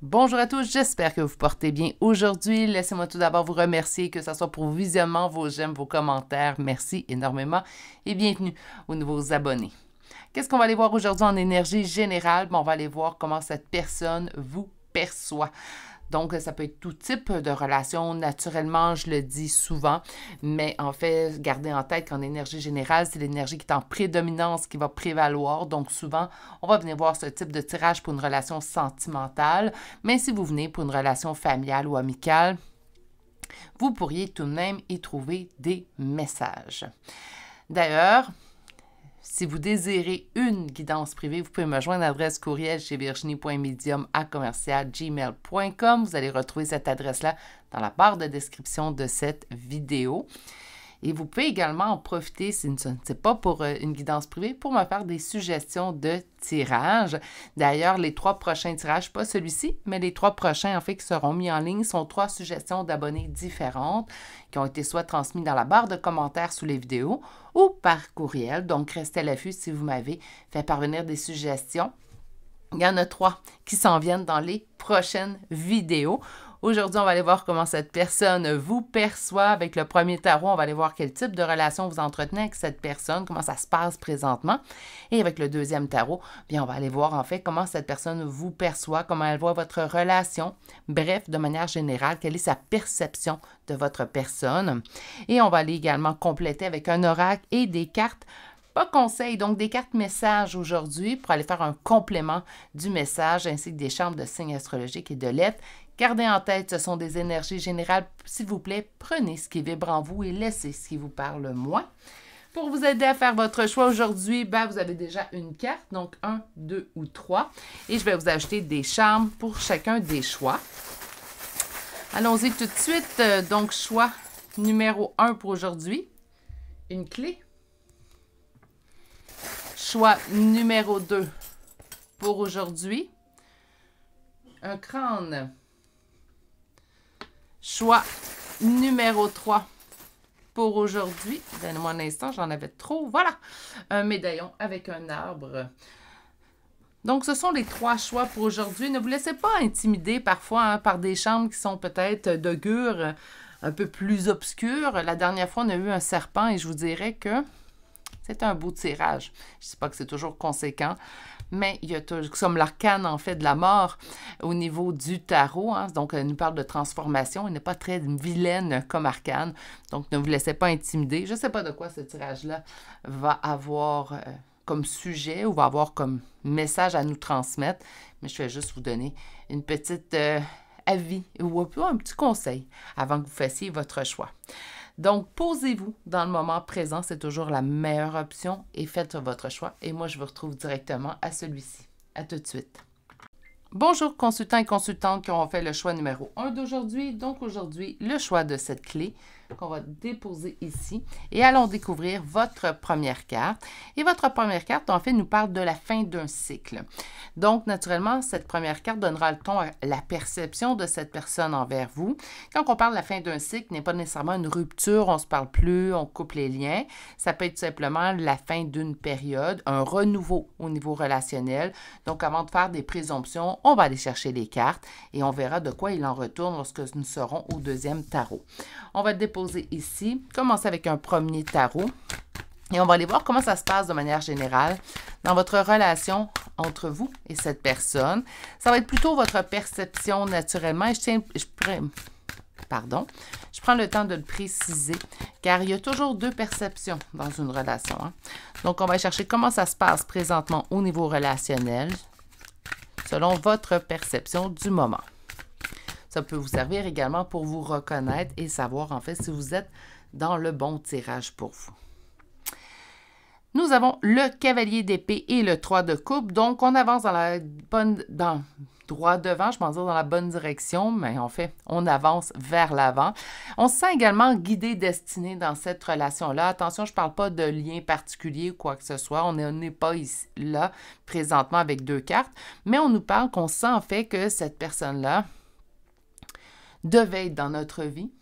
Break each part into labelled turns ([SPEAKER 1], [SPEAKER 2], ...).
[SPEAKER 1] Bonjour à tous, j'espère que vous portez bien aujourd'hui. Laissez-moi tout d'abord vous remercier, que ce soit pour vos visionnements, vos j'aime, vos commentaires. Merci énormément et bienvenue aux nouveaux abonnés. Qu'est-ce qu'on va aller voir aujourd'hui en énergie générale? On va aller voir comment cette personne vous perçoit. Donc, ça peut être tout type de relation. Naturellement, je le dis souvent, mais en fait, gardez en tête qu'en énergie générale, c'est l'énergie qui est en prédominance qui va prévaloir. Donc, souvent, on va venir voir ce type de tirage pour une relation sentimentale. Mais si vous venez pour une relation familiale ou amicale, vous pourriez tout de même y trouver des messages. D'ailleurs, si vous désirez une guidance privée, vous pouvez me joindre à l'adresse courriel chez virginie.medium@commercial.gmail.com. Vous allez retrouver cette adresse-là dans la barre de description de cette vidéo. Et vous pouvez également en profiter, si ce n'est pas pour une guidance privée, pour me faire des suggestions de tirage. D'ailleurs, les 3 prochains tirages, pas celui-ci, mais les 3 prochains, en fait, qui seront mis en ligne, sont 3 suggestions d'abonnés différentes qui ont été soit transmises dans la barre de commentaires sous les vidéos ou par courriel. Donc, restez à l'affût si vous m'avez fait parvenir des suggestions. Il y en a 3 qui s'en viennent dans les prochaines vidéos. Aujourd'hui, on va aller voir comment cette personne vous perçoit. Avec le premier tarot, on va aller voir quel type de relation vous entretenez avec cette personne, comment ça se passe présentement. Et avec le deuxième tarot, bien, on va aller voir en fait comment cette personne vous perçoit, comment elle voit votre relation. Bref, de manière générale, quelle est sa perception de votre personne. Et on va aller également compléter avec un oracle et des cartes. Pas conseil, donc des cartes messages aujourd'hui pour aller faire un complément du message ainsi que des charmes de signes astrologiques et de lettres. Gardez en tête, ce sont des énergies générales. S'il vous plaît, prenez ce qui vibre en vous et laissez ce qui vous parle moins. Pour vous aider à faire votre choix aujourd'hui, vous avez déjà une carte, donc 1, 2 ou 3. Et je vais vous ajouter des charmes pour chacun des choix. Allons-y tout de suite. Donc, choix numéro 1 pour aujourd'hui, une clé. Choix numéro 2 pour aujourd'hui, un crâne. Choix numéro 3 pour aujourd'hui. Donnez-moi un instant, j'en avais trop. Voilà, un médaillon avec un arbre. Donc, ce sont les 3 choix pour aujourd'hui. Ne vous laissez pas intimider parfois par des chambres qui sont peut-être d'augure un peu plus obscures. La dernière fois, on a eu un serpent et je vous dirais que c'est un beau tirage. Je ne sais pas que c'est toujours conséquent, mais il y a comme l'arcane, en fait, de la mort au niveau du tarot. Donc, elle nous parle de transformation. Elle n'est pas très vilaine comme arcane. Donc, ne vous laissez pas intimider. Je ne sais pas de quoi ce tirage-là va avoir comme sujet ou va avoir comme message à nous transmettre, mais je vais juste vous donner une petite avis ou un petit conseil avant que vous fassiez votre choix. Donc, posez-vous dans le moment présent, c'est toujours la meilleure option et faites votre choix. Et moi, je vous retrouve directement à celui-ci. À tout de suite. Bonjour consultants et consultantes qui ont fait le choix numéro 1 d'aujourd'hui. Donc, aujourd'hui, le choix de cette clé qu'on va déposer ici et allons découvrir votre première carte. Et votre première carte, en fait, nous parle de la fin d'un cycle. Donc, naturellement, cette première carte donnera le ton à la perception de cette personne envers vous. Quand on parle de la fin d'un cycle, n'est pas nécessairement une rupture, on ne se parle plus, on coupe les liens. Ça peut être simplement la fin d'une période, un renouveau au niveau relationnel. Donc, avant de faire des présomptions, on va aller chercher les cartes et on verra de quoi il en retourne lorsque nous serons au deuxième tarot. On va déposer ici, commencer avec un premier tarot et on va aller voir comment ça se passe de manière générale dans votre relation entre vous et cette personne. Ça va être plutôt votre perception naturellement et je prends le temps de le préciser car il y a toujours 2 perceptions dans une relation. Donc, on va chercher comment ça se passe présentement au niveau relationnel selon votre perception du moment. Ça peut vous servir également pour vous reconnaître et savoir en fait si vous êtes dans le bon tirage pour vous. Nous avons le cavalier d'épée et le 3 de coupe. Donc, on avance droit devant, je pense dire dans la bonne direction, mais en fait, on avance vers l'avant. On se sent également guidé, destiné dans cette relation-là. Attention, je ne parle pas de lien particulier ou quoi que ce soit. On n'est pas ici, là, présentement avec 2 cartes, mais on nous parle qu'on sent en fait que cette personne-là devait être dans notre vie.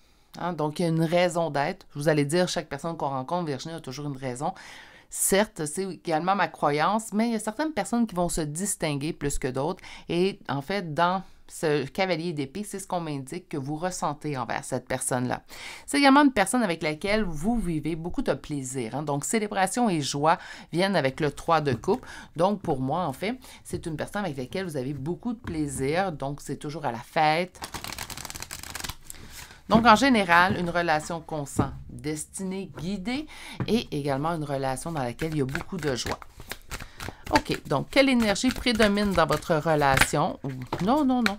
[SPEAKER 1] Donc, il y a une raison d'être. Vous allez dire, chaque personne qu'on rencontre, Virginie, a toujours une raison. Certes, c'est également ma croyance, mais il y a certaines personnes qui vont se distinguer plus que d'autres. Et en fait, dans ce cavalier d'épée, c'est ce qu'on m'indique que vous ressentez envers cette personne-là. C'est également une personne avec laquelle vous vivez beaucoup de plaisir. Hein? Donc, célébration et joie viennent avec le 3 de coupe. Donc, pour moi, en fait, c'est une personne avec laquelle vous avez beaucoup de plaisir. Donc, c'est toujours à la fête. Donc, en général, une relation qu'on sent destinée, guidée et également une relation dans laquelle il y a beaucoup de joie. OK, donc, quelle énergie prédomine dans votre relation? Non, non, non.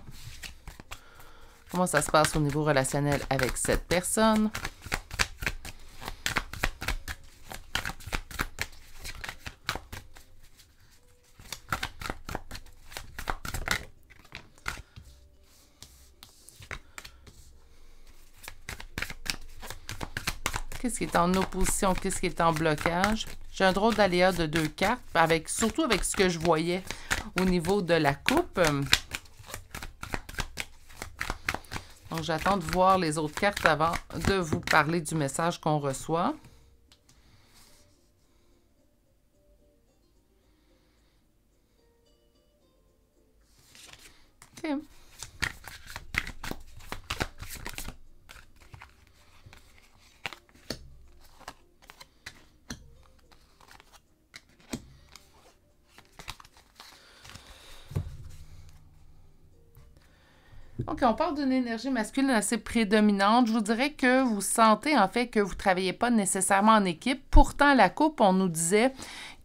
[SPEAKER 1] Comment ça se passe au niveau relationnel avec cette personne? Qu'est-ce qui est en opposition? Qu'est-ce qui est en blocage? J'ai un drôle d'aléa de 2 cartes, surtout avec ce que je voyais au niveau de la coupe. Donc, j'attends de voir les autres cartes avant de vous parler du message qu'on reçoit. OK. OK, on parle d'une énergie masculine assez prédominante. Je vous dirais que vous sentez en fait que vous ne travaillez pas nécessairement en équipe. Pourtant, la coupe, on nous disait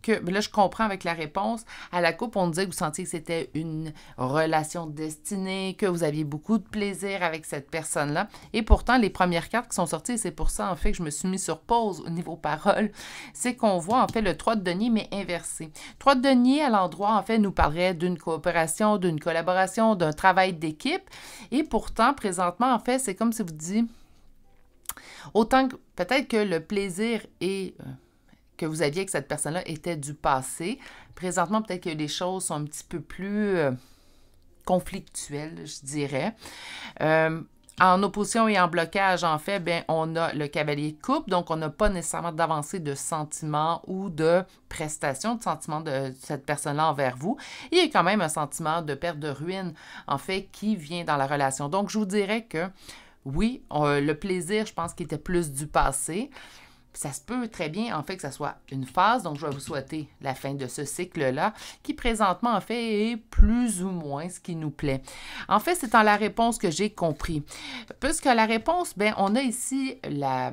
[SPEAKER 1] que, là je comprends avec la réponse, à la coupe, on disait que vous sentiez que c'était une relation destinée, que vous aviez beaucoup de plaisir avec cette personne-là. Et pourtant, les premières cartes qui sont sorties, et c'est pour ça en fait que je me suis mis sur pause au niveau parole, c'est qu'on voit en fait le 3 de denier, mais inversé. 3 de denier, à l'endroit, en fait, nous parlerait d'une coopération, d'une collaboration, d'un travail d'équipe. Et pourtant, présentement, en fait, c'est comme si vous dites, autant que peut-être que le plaisir est... que vous aviez avec cette personne-là était du passé. Présentement, peut-être que les choses sont un petit peu plus conflictuelles, je dirais. En opposition et en blocage, en fait, bien, on a le cavalier de coupe, donc on n'a pas nécessairement d'avancée de sentiment ou de prestation de sentiment de cette personne-là envers vous. Il y a quand même un sentiment de perte de ruine, en fait, qui vient dans la relation. Donc, je vous dirais que oui, le plaisir, je pense qu'il était plus du passé. Ça se peut très bien, en fait, que ça soit une phase. Donc, je vais vous souhaiter la fin de ce cycle-là, qui présentement, en fait, est plus ou moins ce qui nous plaît. En fait, c'est dans la réponse que j'ai compris. Puisque la réponse, bien, on a ici la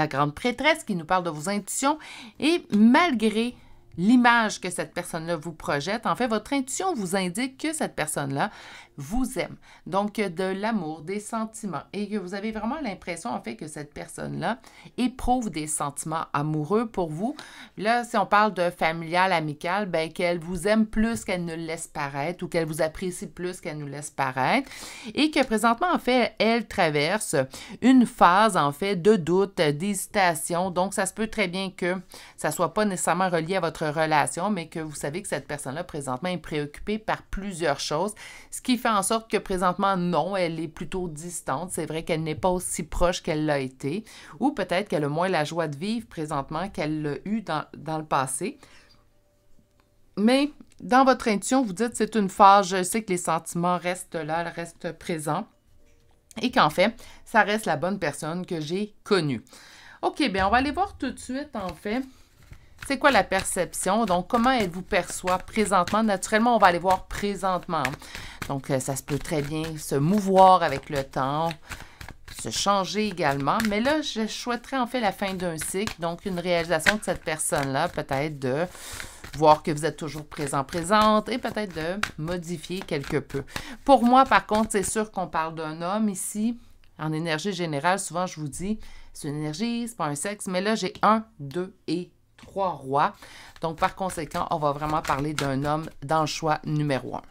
[SPEAKER 1] grande prêtresse qui nous parle de vos intuitions. Et malgré l'image que cette personne-là vous projette, en fait, votre intuition vous indique que cette personne-là vous aime. Donc, de l'amour, des sentiments, et que vous avez vraiment l'impression, en fait, que cette personne-là éprouve des sentiments amoureux pour vous. Là, si on parle de familial, amical, bien, qu'elle vous aime plus qu'elle ne le laisse paraître ou qu'elle vous apprécie plus qu'elle nous laisse paraître et que présentement, en fait, elle traverse une phase, en fait, de doute, d'hésitation. Donc, ça se peut très bien que ça ne soit pas nécessairement relié à votre relation, mais que vous savez que cette personne-là, présentement, est préoccupée par plusieurs choses, ce qui fait en sorte que présentement, non, elle est plutôt distante. C'est vrai qu'elle n'est pas aussi proche qu'elle l'a été, ou peut-être qu'elle a moins la joie de vivre présentement qu'elle l'a eu dans le passé. Mais dans votre intuition, vous dites c'est une phase, je sais que les sentiments restent là, restent présents, et qu'en fait, ça reste la bonne personne que j'ai connue. OK, bien, on va aller voir tout de suite, en fait, c'est quoi la perception? Donc, comment elle vous perçoit présentement? Naturellement, on va aller voir présentement. Donc, ça se peut très bien se mouvoir avec le temps, se changer également. Mais là, je souhaiterais en fait la fin d'un cycle, donc une réalisation de cette personne-là, peut-être de voir que vous êtes toujours présente et peut-être de modifier quelque peu. Pour moi, par contre, c'est sûr qu'on parle d'un homme ici. En énergie générale, souvent, je vous dis, c'est une énergie, c'est pas un sexe, mais là, j'ai 1, 2 et 3 rois. Donc, par conséquent, on va vraiment parler d'un homme dans le choix numéro 1.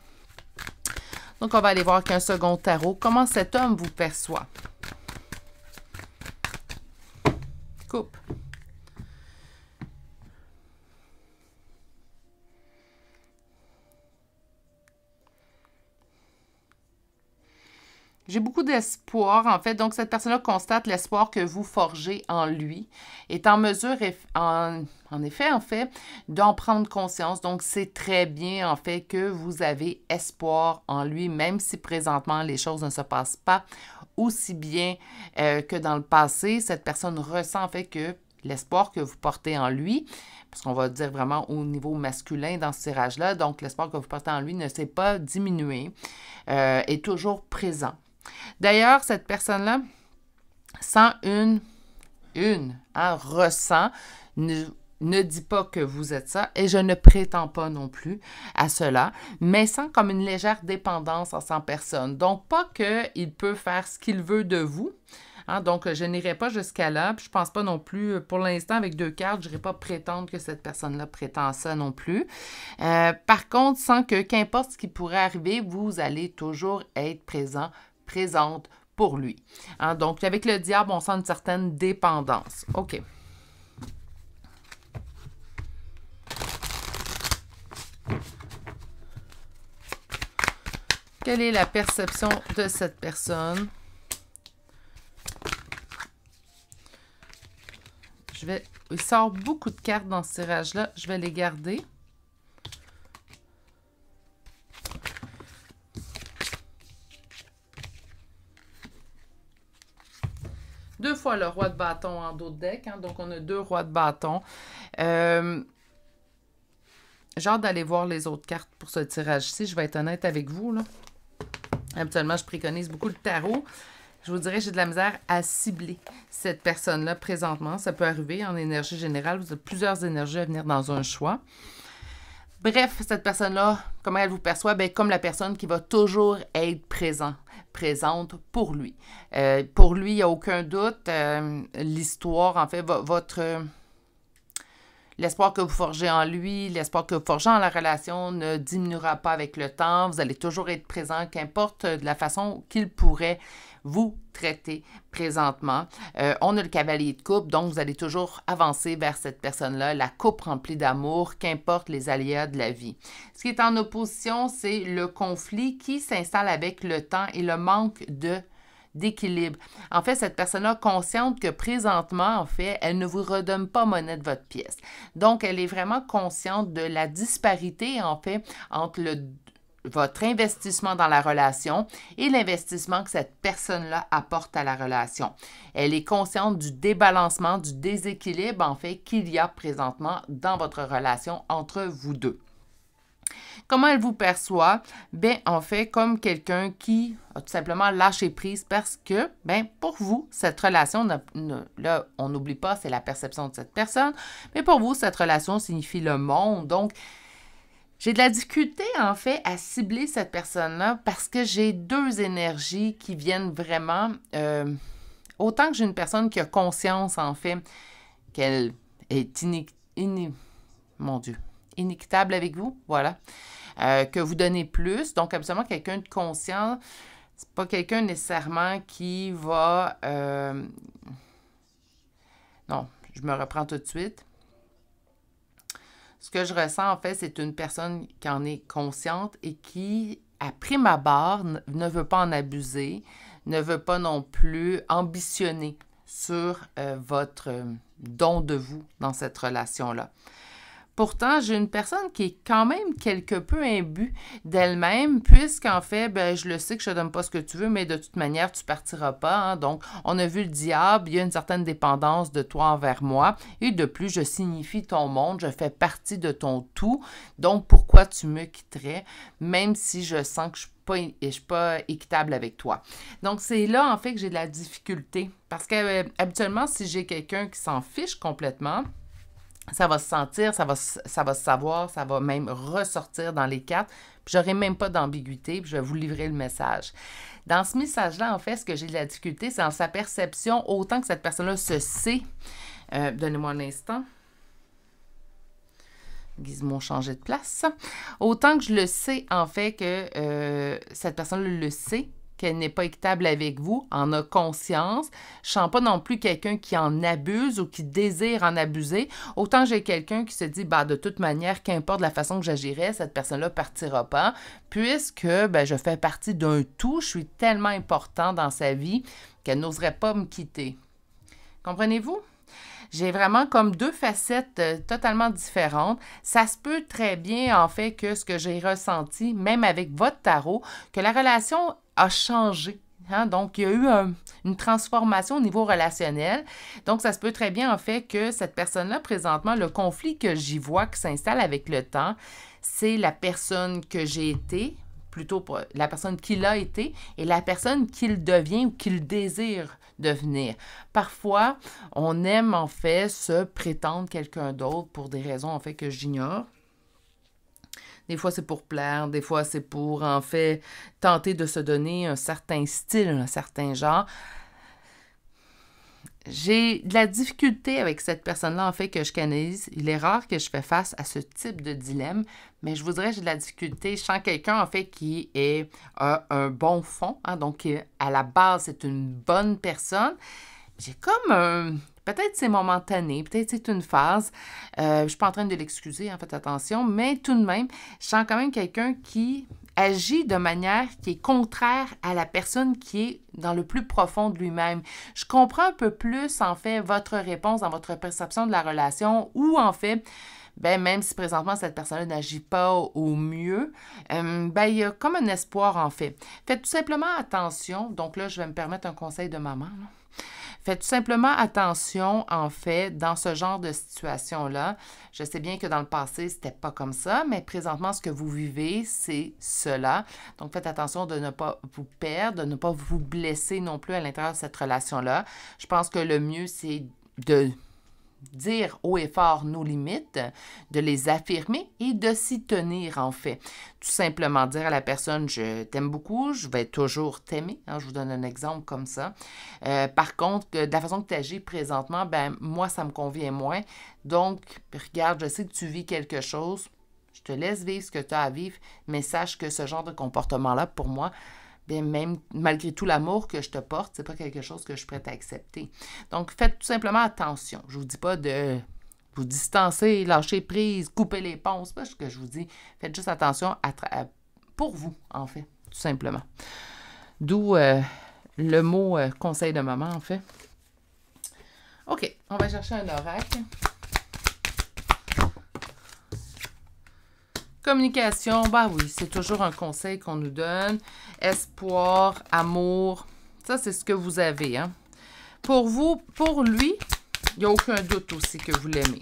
[SPEAKER 1] Donc, on va aller voir qu'un second tarot. Comment cet homme vous perçoit? Coupe. J'ai beaucoup d'espoir, en fait. Donc, cette personne-là constate l'espoir que vous forgez en lui, est en mesure, en effet, d'en prendre conscience. Donc, c'est très bien, en fait, que vous avez espoir en lui, même si présentement, les choses ne se passent pas aussi bien que dans le passé. Cette personne ressent, en fait, que l'espoir que vous portez en lui, parce qu'on va dire vraiment au niveau masculin dans ce tirage-là, donc l'espoir que vous portez en lui ne s'est pas diminué, est toujours présent. D'ailleurs, cette personne-là sent ressent, ne dit pas que vous êtes ça, et je ne prétends pas non plus à cela, mais sent comme une légère dépendance en 100 personnes. Donc, pas qu'il peut faire ce qu'il veut de vous. Hein, donc, je n'irai pas jusqu'à là. Puis je ne pense pas non plus, pour l'instant, avec 2 cartes, je n'irai pas prétendre que cette personne-là prétend ça non plus. Par contre, sans que, qu'importe ce qui pourrait arriver, vous allez toujours être présente pour lui. Hein, donc, avec le diable, on sent une certaine dépendance. OK. Quelle est la perception de cette personne? Il sort beaucoup de cartes dans ce tirage-là. Je vais les garder. Deux fois le roi de bâton en dos de deck. Hein, donc, on a 2 rois de bâton. J'ai hâte d'aller voir les autres cartes pour ce tirage-ci. Je vais être honnête avec vous, là. Habituellement, je préconise beaucoup le tarot. Je vous dirais que j'ai de la misère à cibler cette personne-là présentement. Ça peut arriver en énergie générale. Vous avez plusieurs énergies à venir dans un choix. Bref, cette personne-là, comment elle vous perçoit? Bien, comme la personne qui va toujours être présente pour lui. Pour lui, il n'y a aucun doute. L'histoire, en fait, l'espoir que vous forgez en lui, l'espoir que vous forgez en la relation ne diminuera pas avec le temps. Vous allez toujours être présent, qu'importe de la façon qu'il pourrait vous traiter présentement. On a le cavalier de coupe, donc vous allez toujours avancer vers cette personne-là, la coupe remplie d'amour, qu'importe les aléas de la vie. Ce qui est en opposition, c'est le conflit qui s'installe avec le temps et le manque d'équilibre. En fait, cette personne-là consciente que présentement, en fait, elle ne vous redonne pas monnaie de votre pièce. Donc, elle est vraiment consciente de la disparité, en fait, entre votre investissement dans la relation et l'investissement que cette personne-là apporte à la relation. Elle est consciente du débalancement, du déséquilibre, en fait, qu'il y a présentement dans votre relation entre vous deux. Comment elle vous perçoit? Bien, en fait, comme quelqu'un qui a tout simplement lâché prise parce que, bien, pour vous, cette relation, là, on n'oublie pas, c'est la perception de cette personne, mais pour vous, cette relation signifie le monde. Donc, j'ai de la difficulté, en fait, à cibler cette personne-là parce que j'ai 2 énergies qui viennent vraiment... autant que j'ai une personne qui a conscience, en fait, qu'elle est inéquitable avec vous, voilà, que vous donnez plus. Donc, absolument, quelqu'un de conscient, c'est pas quelqu'un nécessairement qui va... Non, je me reprends tout de suite. Ce que je ressens, en fait, c'est une personne qui en est consciente et qui, à prime abord, ne veut pas en abuser, ne veut pas non plus ambitionner sur votre don de vous dans cette relation-là. Pourtant, j'ai une personne qui est quand même quelque peu imbue d'elle-même, puisqu'en fait, ben, je le sais que je ne te donne pas ce que tu veux, mais de toute manière, tu ne partiras pas. Hein? Donc, on a vu le diable, il y a une certaine dépendance de toi envers moi. Et de plus, je signifie ton monde, je fais partie de ton tout. Donc, pourquoi tu me quitterais, même si je sens que je ne suis pas équitable avec toi. Donc, c'est là, en fait, que j'ai de la difficulté. Parce que habituellement, si j'ai quelqu'un qui s'en fiche complètement, ça va se sentir, ça va se savoir, ça va même ressortir dans les cartes. Puis j'aurai même pas d'ambiguïté, puis je vais vous livrer le message. Dans ce message-là, en fait, ce que j'ai de la difficulté, c'est dans sa perception, autant que cette personne-là se sait. Donnez-moi un instant. Gizmo changer de place. Autant que je le sais, en fait, que cette personne-là le sait, qu'elle n'est pas équitable avec vous, en a conscience. Je sens pas non plus quelqu'un qui en abuse ou qui désire en abuser. Autant j'ai quelqu'un qui se dit, bah de toute manière, qu'importe la façon que j'agirais, cette personne-là partira pas, puisque je fais partie d'un tout, je suis tellement important dans sa vie qu'elle n'oserait pas me quitter. Comprenez-vous? J'ai vraiment comme deux facettes totalement différentes. Ça se peut très bien, en fait, que ce que j'ai ressenti, même avec votre tarot, que la relation a changé. Hein? Donc, il y a eu une transformation au niveau relationnel. Donc, ça se peut très bien, en fait, que cette personne-là, présentement, le conflit que j'y vois qui s'installe avec le temps, c'est la personne que j'ai été, plutôt pour la personne qu'il a été, et la personne qu'il devient ou qu'il désire devenir. Parfois, on aime en fait se prétendre quelqu'un d'autre pour des raisons en fait que j'ignore. Des fois, c'est pour plaire, des fois, c'est pour en fait tenter de se donner un certain style, un certain genre. J'ai de la difficulté avec cette personne-là, en fait, que je canalise. Il est rare que je fais face à ce type de dilemme, mais je vous dirais que j'ai de la difficulté. Je sens quelqu'un, en fait, qui est un bon fond, hein, donc à la base, c'est une bonne personne. J'ai comme un... Peut-être c'est momentané, peut-être c'est une phase. Je ne suis pas en train de l'excuser, en fait, attention, mais tout de même, je sens quand même quelqu'un qui agit de manière qui est contraire à la personne qui est dans le plus profond de lui-même. Je comprends un peu plus, en fait, votre réponse dans votre perception de la relation ou, en fait, même si présentement cette personne-là n'agit pas au mieux, il y a comme un espoir, en fait. Faites tout simplement attention. Donc là, je vais me permettre un conseil de maman, là. Faites tout simplement attention, en fait, dans ce genre de situation-là. Je sais bien que dans le passé, c'était pas comme ça, mais présentement, ce que vous vivez, c'est cela. Donc, faites attention de ne pas vous perdre, de ne pas vous blesser non plus à l'intérieur de cette relation-là. Je pense que le mieux, c'est de dire haut et fort nos limites, de les affirmer et de s'y tenir, en fait. Tout simplement dire à la personne, je t'aime beaucoup, je vais toujours t'aimer. Hein, je vous donne un exemple comme ça. Par contre, de la façon que tu agis présentement, moi, ça me convient moins. Donc, regarde, je sais que tu vis quelque chose, je te laisse vivre ce que tu as à vivre, mais sache que ce genre de comportement-là, pour moi, même malgré tout l'amour que je te porte, c'est pas quelque chose que je suis prête à accepter. Donc, faites tout simplement attention. Je vous dis pas de vous distancer, lâcher prise, couper les ponts. C'est pas ce que je vous dis. Faites juste attention pour vous, en fait, tout simplement. D'où le mot conseil de maman, en fait. OK, on va chercher un oracle. Communication, oui, c'est toujours un conseil qu'on nous donne. Espoir, amour, ça, c'est ce que vous avez. Hein? Pour vous, pour lui, il n'y a aucun doute aussi que vous l'aimez.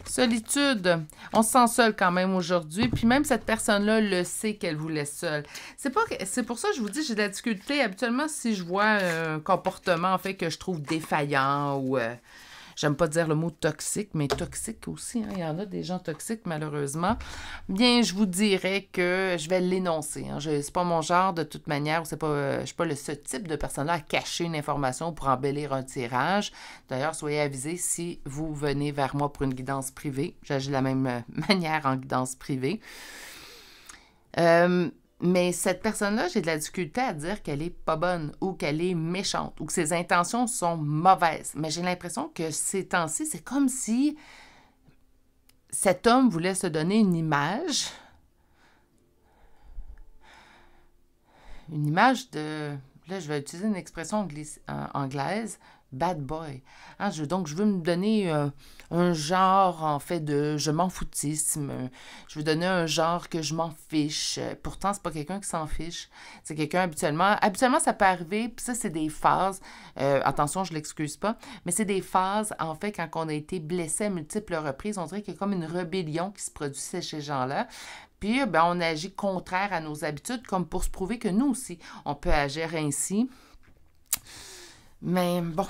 [SPEAKER 1] Solitude, on se sent seul quand même aujourd'hui, puis même cette personne-là le sait qu'elle vous laisse seule. C'est pour ça que je vous dis, j'ai de la difficulté habituellement si je vois un comportement en fait que je trouve défaillant ou... J'aime pas dire le mot toxique, mais toxique aussi. Hein? Il y en a des gens toxiques, malheureusement. Bien, je vous dirais que je vais l'énoncer. Hein? C'est pas mon genre, de toute manière. Je ne suis pas ce type de personne-là à cacher une information pour embellir un tirage. D'ailleurs, soyez avisés si vous venez vers moi pour une guidance privée. J'agis de la même manière en guidance privée. Mais cette personne-là, j'ai de la difficulté à dire qu'elle est pas bonne ou qu'elle est méchante ou que ses intentions sont mauvaises. Mais j'ai l'impression que ces temps-ci, c'est comme si cet homme voulait se donner une image de... Là, je vais utiliser une expression anglaise, bad boy. Hein, donc, je veux me donner un genre, en fait, de je m'en foutisme. Je veux donner un genre que je m'en fiche. Pourtant, c'est pas quelqu'un qui s'en fiche. C'est quelqu'un habituellement... Habituellement, ça peut arriver, puis ça, c'est des phases. Attention, je l'excuse pas, mais c'est des phases, en fait, quand on a été blessé à multiples reprises, on dirait qu'il y a comme une rébellion qui se produisait chez ces gens-là. Puis, on agit contraire à nos habitudes, comme pour se prouver que nous aussi, on peut agir ainsi. Mais bon,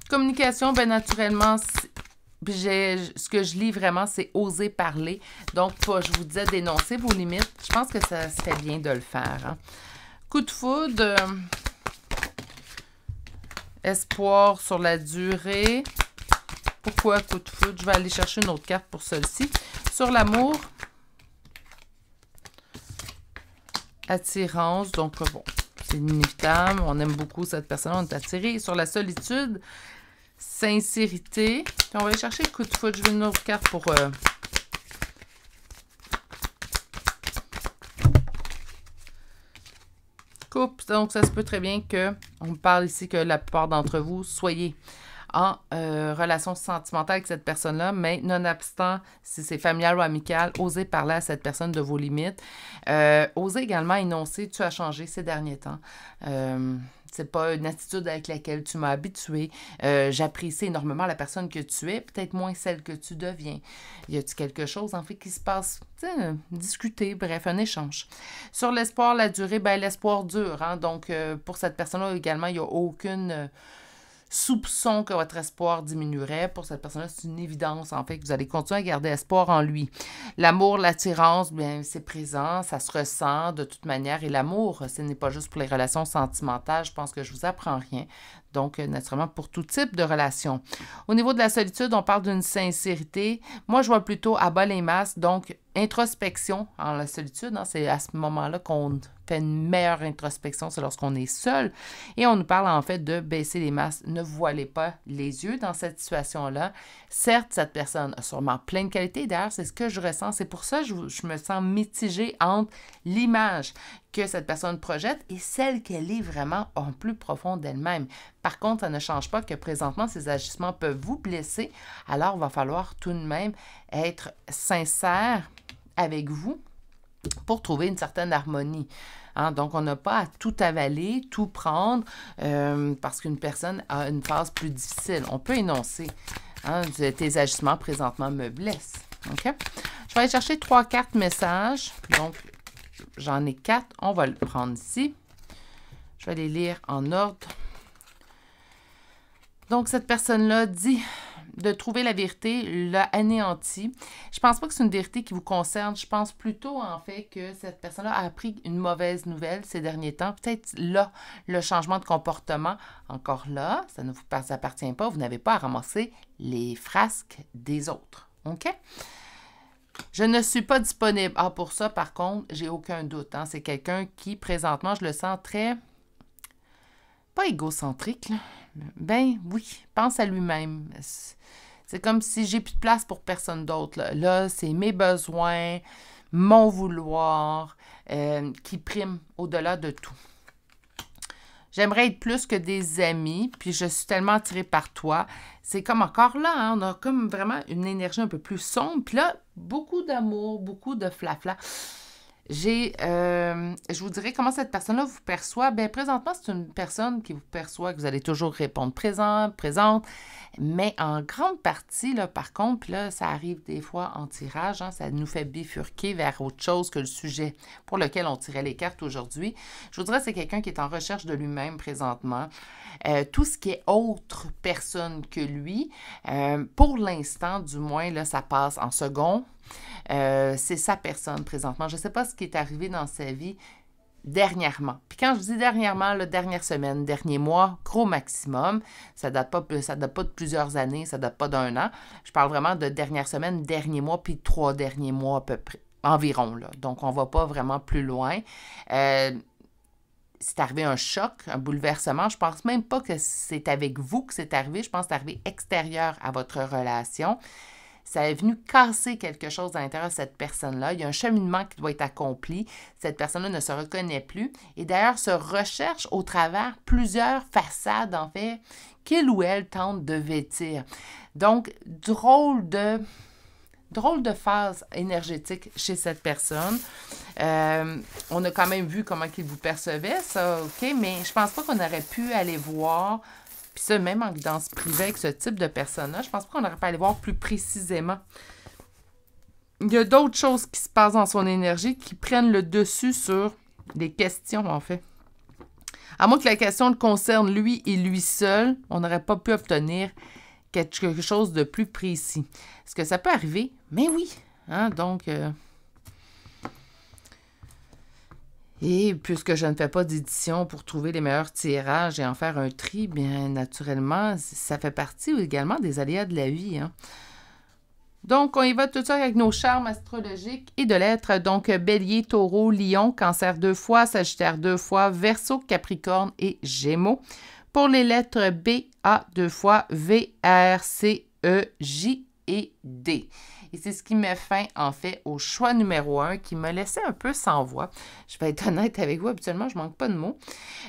[SPEAKER 1] communication, naturellement, ce que je lis vraiment, c'est oser parler. Donc, je vous disais d'énoncer vos limites. Je pense que ça serait bien de le faire. Hein. Coup de foudre, espoir sur la durée. Pourquoi coup de foudre? Je vais aller chercher une autre carte pour celle-ci. Sur l'amour. attirance. Donc, bon, c'est inévitable. On aime beaucoup cette personne. On est attiré sur la solitude. Sincérité. Puis on va aller chercher le coup de foudre. Je veux une autre carte pour... couple. Donc, ça se peut très bien que on me parle ici que la plupart d'entre vous soyez en relation sentimentale avec cette personne-là, mais nonobstant, si c'est familial ou amical, osez parler à cette personne de vos limites. Osez également énoncer « tu as changé ces derniers temps ». C'est pas une attitude avec laquelle tu m'as habitué. J'apprécie énormément la personne que tu es, peut-être moins celle que tu deviens. Y a-t-il quelque chose, en fait, qui se passe? Discuter, bref, un échange. Sur l'espoir, la durée, ben l'espoir dure. Hein? Donc, pour cette personne-là également, il n'y a aucune soupçon que votre espoir diminuerait. Pour cette personne-là, c'est une évidence, en fait, que vous allez continuer à garder espoir en lui. L'amour, l'attirance, bien, c'est présent, ça se ressent de toute manière. Et l'amour, ce n'est pas juste pour les relations sentimentales. Je pense que je vous apprends rien. Donc, naturellement, pour tout type de relation. Au niveau de la solitude, on parle d'une sincérité. Moi, je vois plutôt à bas les masques, donc introspection en la solitude. Hein, c'est à ce moment-là qu'on fait une meilleure introspection, c'est lorsqu'on est seul. Et on nous parle en fait de baisser les masques. Ne voilez pas les yeux dans cette situation-là. Certes, cette personne a sûrement plein de qualités. D'ailleurs, c'est ce que je ressens. C'est pour ça que je me sens mitigée entre l'image que cette personne projette et celle qu'elle est vraiment en plus profond d'elle-même. Par contre, ça ne change pas que présentement, ces agissements peuvent vous blesser. Alors, il va falloir tout de même être sincère avec vous pour trouver une certaine harmonie. Hein? Donc, on n'a pas à tout avaler, tout prendre, parce qu'une personne a une phase plus difficile. On peut énoncer, hein, tes agissements présentement me blessent. OK? Je vais aller chercher 3 cartes messages. Donc, j'en ai 4. On va le prendre ici. Je vais les lire en ordre. Donc, cette personne-là dit de trouver la vérité, l'a anéanti. Je pense pas que c'est une vérité qui vous concerne. Je pense plutôt, en fait, que cette personne-là a appris une mauvaise nouvelle ces derniers temps. Peut-être là, le changement de comportement. Encore là, ça ne vous appartient pas. Vous n'avez pas à ramasser les frasques des autres. OK? Je ne suis pas disponible. Ah, pour ça, par contre, j'ai aucun doute. Hein? C'est quelqu'un qui, présentement, je le sens très... pas égocentrique, là. Ben oui, pense à lui-même. C'est comme si j'ai plus de place pour personne d'autre. Là, c'est mes besoins, mon vouloir qui prime au-delà de tout. J'aimerais être plus que des amis, puis je suis tellement attirée par toi. C'est comme encore là, hein, on a comme vraiment une énergie un peu plus sombre. Puis là, beaucoup d'amour, beaucoup de flafla. Je vous dirais comment cette personne-là vous perçoit. Bien, présentement, c'est une personne qui vous perçoit que vous allez toujours répondre présent, présente. Mais en grande partie, là, par contre, puis là, ça arrive des fois en tirage, hein, ça nous fait bifurquer vers autre chose que le sujet pour lequel on tirait les cartes aujourd'hui. Je vous dirais que c'est quelqu'un qui est en recherche de lui-même présentement. Tout ce qui est autre personne que lui, pour l'instant, du moins, là, ça passe en second. C'est sa personne présentement. Je ne sais pas ce qui est arrivé dans sa vie dernièrement. Puis quand je dis dernièrement, la dernière semaine, dernier mois, gros maximum, ça date pas de plusieurs années, ça date pas d'1 an. Je parle vraiment de dernière semaine, dernier mois, puis 3 derniers mois à peu près, environ. Là. Donc, on ne va pas vraiment plus loin. C'est arrivé un choc, un bouleversement. Je pense même pas que c'est avec vous que c'est arrivé. Je pense que c'est arrivé extérieur à votre relation. Ça est venu casser quelque chose à l'intérieur de cette personne-là. Il y a un cheminement qui doit être accompli. Cette personne-là ne se reconnaît plus et d'ailleurs se recherche au travers plusieurs façades, en fait, qu'il ou elle tente de vêtir. Donc, drôle de phase énergétique chez cette personne. On a quand même vu comment il vous percevait, ça, OK? Mais je pense pas qu'on aurait pu aller voir... Puis ça, même en guidance privée avec ce type de personne-là, je pense pas qu'on aurait pu aller voir plus précisément. Il y a d'autres choses qui se passent dans son énergie qui prennent le dessus sur les questions, en fait. À moins que la question le concerne lui et lui seul, on n'aurait pas pu obtenir quelque chose de plus précis. Est-ce que ça peut arriver? Mais oui! Hein? Donc... Et puisque je ne fais pas d'édition pour trouver les meilleurs tirages et en faire un tri, bien naturellement, ça fait partie également des aléas de la vie. Hein. Donc, on y va tout ça avec nos charmes astrologiques et de lettres. Donc, Bélier, Taureau, Lion, Cancer 2 fois, Sagittaire 2 fois, Verseau, Capricorne et Gémeaux. Pour les lettres B, A 2 fois, V, R, C, E, J et D. Et c'est ce qui met fin, en fait, au choix numéro 1 qui me laissait un peu sans voix. Je vais être honnête avec vous, habituellement, je manque pas de mots.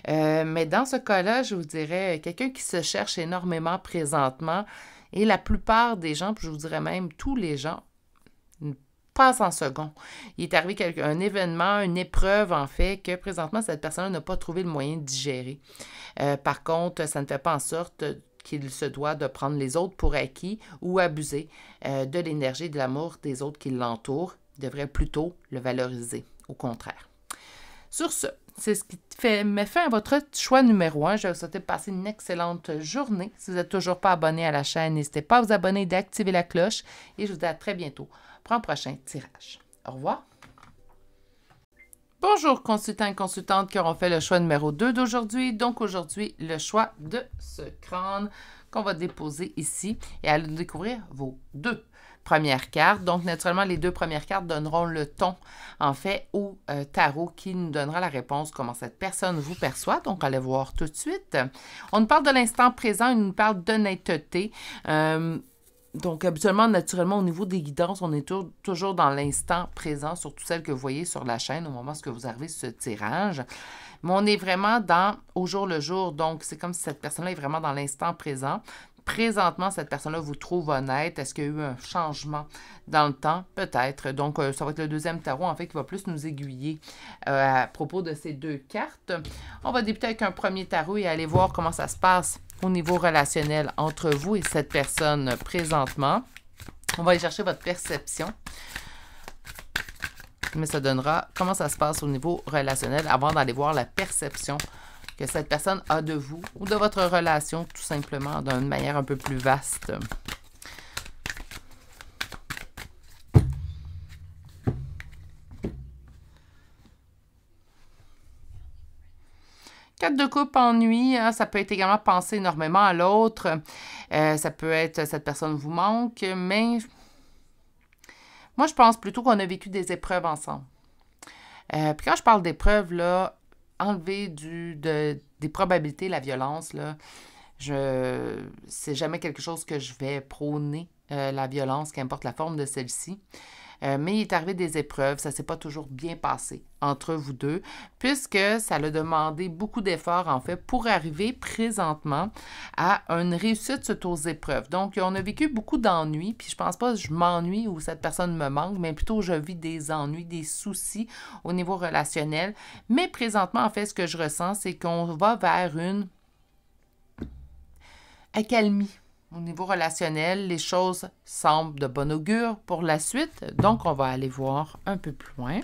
[SPEAKER 1] Mais dans ce cas-là, je vous dirais, quelqu'un qui se cherche énormément présentement, et la plupart des gens, puis je vous dirais même tous les gens, passe en second. Il est arrivé un événement, une épreuve, en fait, que présentement, cette personne n'a pas trouvé le moyen de digérer. Par contre, ça ne fait pas en sorte qu'il se doit de prendre les autres pour acquis ou abuser de l'énergie et de l'amour des autres qui l'entourent. Il devrait plutôt le valoriser, au contraire. Sur ce, c'est ce qui met fin à votre choix numéro 1. Je vais vous souhaiter de passer une excellente journée. Si vous n'êtes toujours pas abonné à la chaîne, n'hésitez pas à vous abonner et d'activer la cloche. Et je vous dis à très bientôt pour un prochain tirage. Au revoir. Bonjour consultants et consultantes qui auront fait le choix numéro 2 d'aujourd'hui. Donc aujourd'hui, le choix de ce crâne qu'on va déposer ici et allez découvrir vos 2 premières cartes. Donc naturellement, les 2 premières cartes donneront le ton en fait au tarot qui nous donnera la réponse comment cette personne vous perçoit. Donc allez voir tout de suite. On nous parle de l'instant présent, il nous parle d'honnêteté. Donc, habituellement, naturellement, au niveau des guidances, on est toujours dans l'instant présent, surtout celle que vous voyez sur la chaîne au moment où vous arrivez sur ce tirage. Mais on est vraiment au jour le jour. Donc, c'est comme si cette personne-là est vraiment dans l'instant présent. Présentement, cette personne-là vous trouve honnête. Est-ce qu'il y a eu un changement dans le temps? Peut-être. Donc, ça va être le deuxième tarot, en fait, qui va plus nous aiguiller à propos de ces 2 cartes. On va débuter avec un premier tarot et aller voir comment ça se passe au niveau relationnel entre vous et cette personne présentement. On va aller chercher votre perception. Mais ça donnera comment ça se passe au niveau relationnel avant d'aller voir la perception que cette personne a de vous ou de votre relation, tout simplement, d'une manière un peu plus vaste. Quatre de coupe ennui, hein, ça peut être également penser énormément à l'autre. Ça peut être cette personne vous manque, mais moi, je pense plutôt qu'on a vécu des épreuves ensemble. Puis quand je parle d'épreuves, là, enlever des probabilités, la violence, là, c'est jamais quelque chose que je vais prôner, la violence, qu'importe la forme de celle-ci. Mais il est arrivé des épreuves, ça ne s'est pas toujours bien passé entre vous deux, puisque ça a demandé beaucoup d'efforts, en fait, pour arriver présentement à une réussite suite aux épreuves. Donc, on a vécu beaucoup d'ennuis, puis je pense pas que je m'ennuie ou cette personne me manque, mais plutôt je vis des ennuis, des soucis au niveau relationnel. Mais présentement, en fait, ce que je ressens, c'est qu'on va vers une accalmie. Au niveau relationnel, les choses semblent de bon augure pour la suite. Donc, on va aller voir un peu plus loin.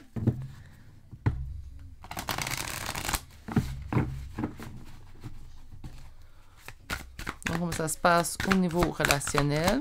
[SPEAKER 1] Donc, comment ça se passe au niveau relationnel.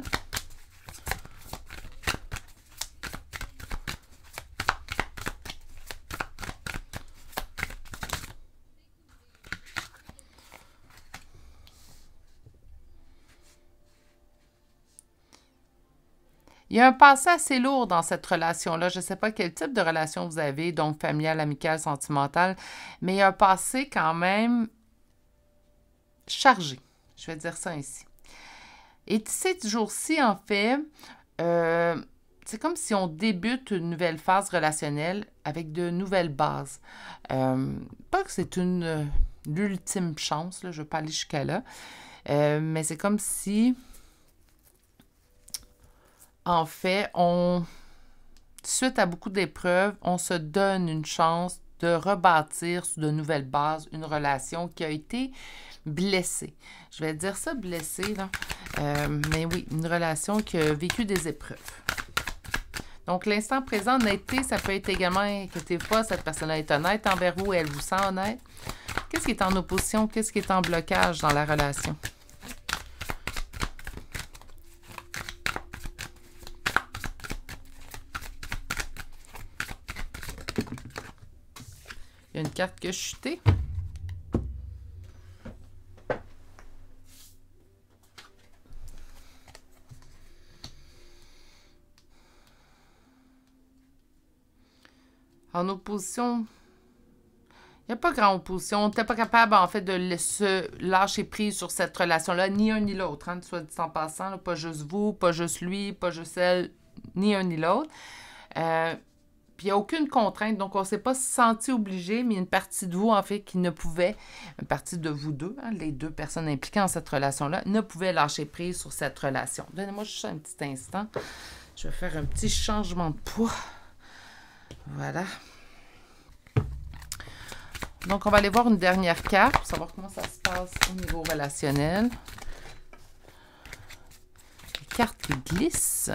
[SPEAKER 1] Il y a un passé assez lourd dans cette relation-là. Je ne sais pas quel type de relation vous avez, donc familiale, amicale, sentimentale, mais il y a un passé quand même chargé. Je vais dire ça ainsi. Et ces jours-ci, en fait, c'est comme si on débute une nouvelle phase relationnelle avec de nouvelles bases. Pas que c'est l'ultime chance, là, je ne veux pas aller jusqu'à là, mais c'est comme si... En fait, suite à beaucoup d'épreuves, on se donne une chance de rebâtir sur de nouvelles bases une relation qui a été blessée. Je vais dire ça, blessée, là. Mais oui, une relation qui a vécu des épreuves. Donc, l'instant présent, honnêteté, ça peut être également, inquiétez pas, cette personne-là est honnête envers vous et elle vous sent honnête. Qu'est-ce qui est en opposition? Qu'est-ce qui est en blocage dans la relation? Il y a une carte qui a chuté. En opposition, il n'y a pas grand opposition. On n'était pas capable, en fait, de se lâcher prise sur cette relation-là, ni un ni l'autre, hein, soit dit en passant, là, pas juste vous, pas juste lui, pas juste elle, ni un ni l'autre. Puis il n'y a aucune contrainte, donc on ne s'est pas senti obligé, mais une partie de vous, en fait, qui ne pouvait, une partie de vous deux, hein, les deux personnes impliquées dans cette relation-là, ne pouvaient lâcher prise sur cette relation. Donnez-moi juste un petit instant. Je vais faire un petit changement de poids. Voilà. Donc, on va aller voir une dernière carte pour savoir comment ça se passe au niveau relationnel. Les cartes qui glissent.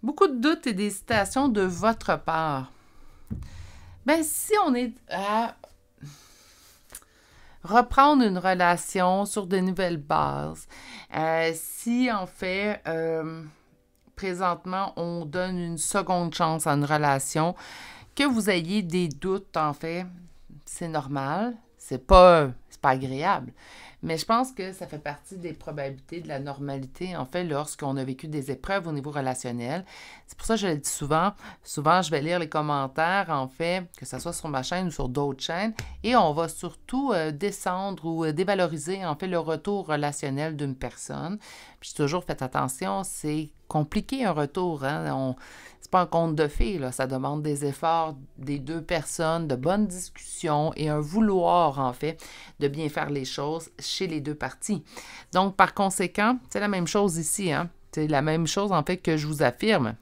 [SPEAKER 1] Beaucoup de doutes et d'hésitation de votre part. Ben, si on est à reprendre une relation sur de nouvelles bases, si en fait, présentement, on donne une seconde chance à une relation, que vous ayez des doutes, en fait, c'est normal, c'est pas agréable. Mais je pense que ça fait partie des probabilités de la normalité, en fait, lorsqu'on a vécu des épreuves au niveau relationnel. C'est pour ça que je le dis souvent. Souvent, je vais lire les commentaires, en fait, que ce soit sur ma chaîne ou sur d'autres chaînes, et on va surtout descendre ou dévaloriser, en fait, le retour relationnel d'une personne. Puis toujours, faites attention, c'est compliqué un retour, hein? C'est pas un conte de fées, là. Ça demande des efforts des deux personnes, de bonnes discussions et un vouloir, en fait, de bien faire les choses chez les deux parties. Donc, par conséquent, c'est la même chose ici, hein? C'est la même chose, en fait, que je vous affirme.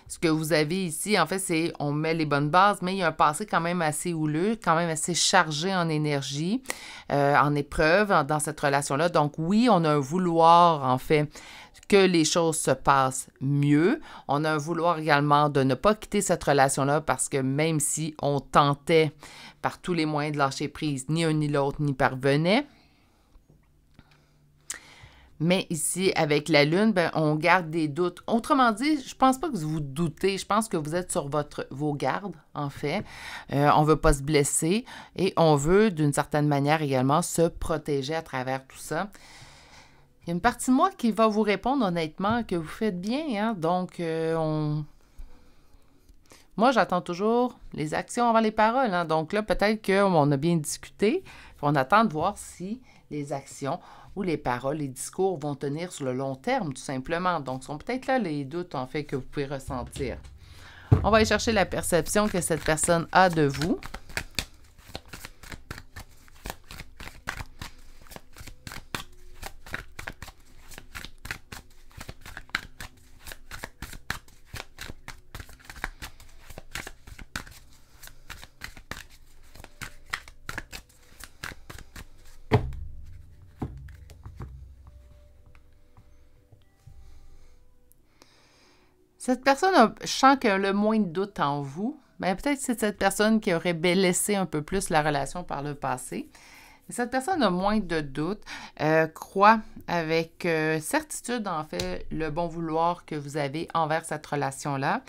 [SPEAKER 1] Ce que vous avez ici, en fait, c'est on met les bonnes bases, mais il y a un passé quand même assez houleux, quand même assez chargé en énergie, en épreuve dans cette relation-là. Donc, oui, on a un vouloir, en fait, que les choses se passent mieux. On a un vouloir également de ne pas quitter cette relation-là parce que même si on tentait par tous les moyens de lâcher prise, ni un ni l'autre n'y parvenait. Mais ici, avec la Lune, ben, on garde des doutes. Autrement dit, je pense pas que vous doutez. Je pense que vous êtes sur vos gardes, en fait. On veut pas se blesser et on veut, d'une certaine manière également, se protéger à travers tout ça. Il y a une partie de moi qui va vous répondre honnêtement que vous faites bien, hein? Donc, moi, j'attends toujours les actions avant les paroles, hein? Donc là, peut-être qu'on a bien discuté, puis on attend de voir si les actions ou les paroles, les discours vont tenir sur le long terme, tout simplement. Donc, ce sont peut-être là les doutes, en fait, que vous pouvez ressentir. On va aller chercher la perception que cette personne a de vous. Cette personne, je sens qu'elle a le moins de doute en vous. Bien, peut-être que c'est cette personne qui aurait blessé un peu plus la relation par le passé. Mais cette personne a moins de doute, croit avec certitude, en fait, le bon vouloir que vous avez envers cette relation-là.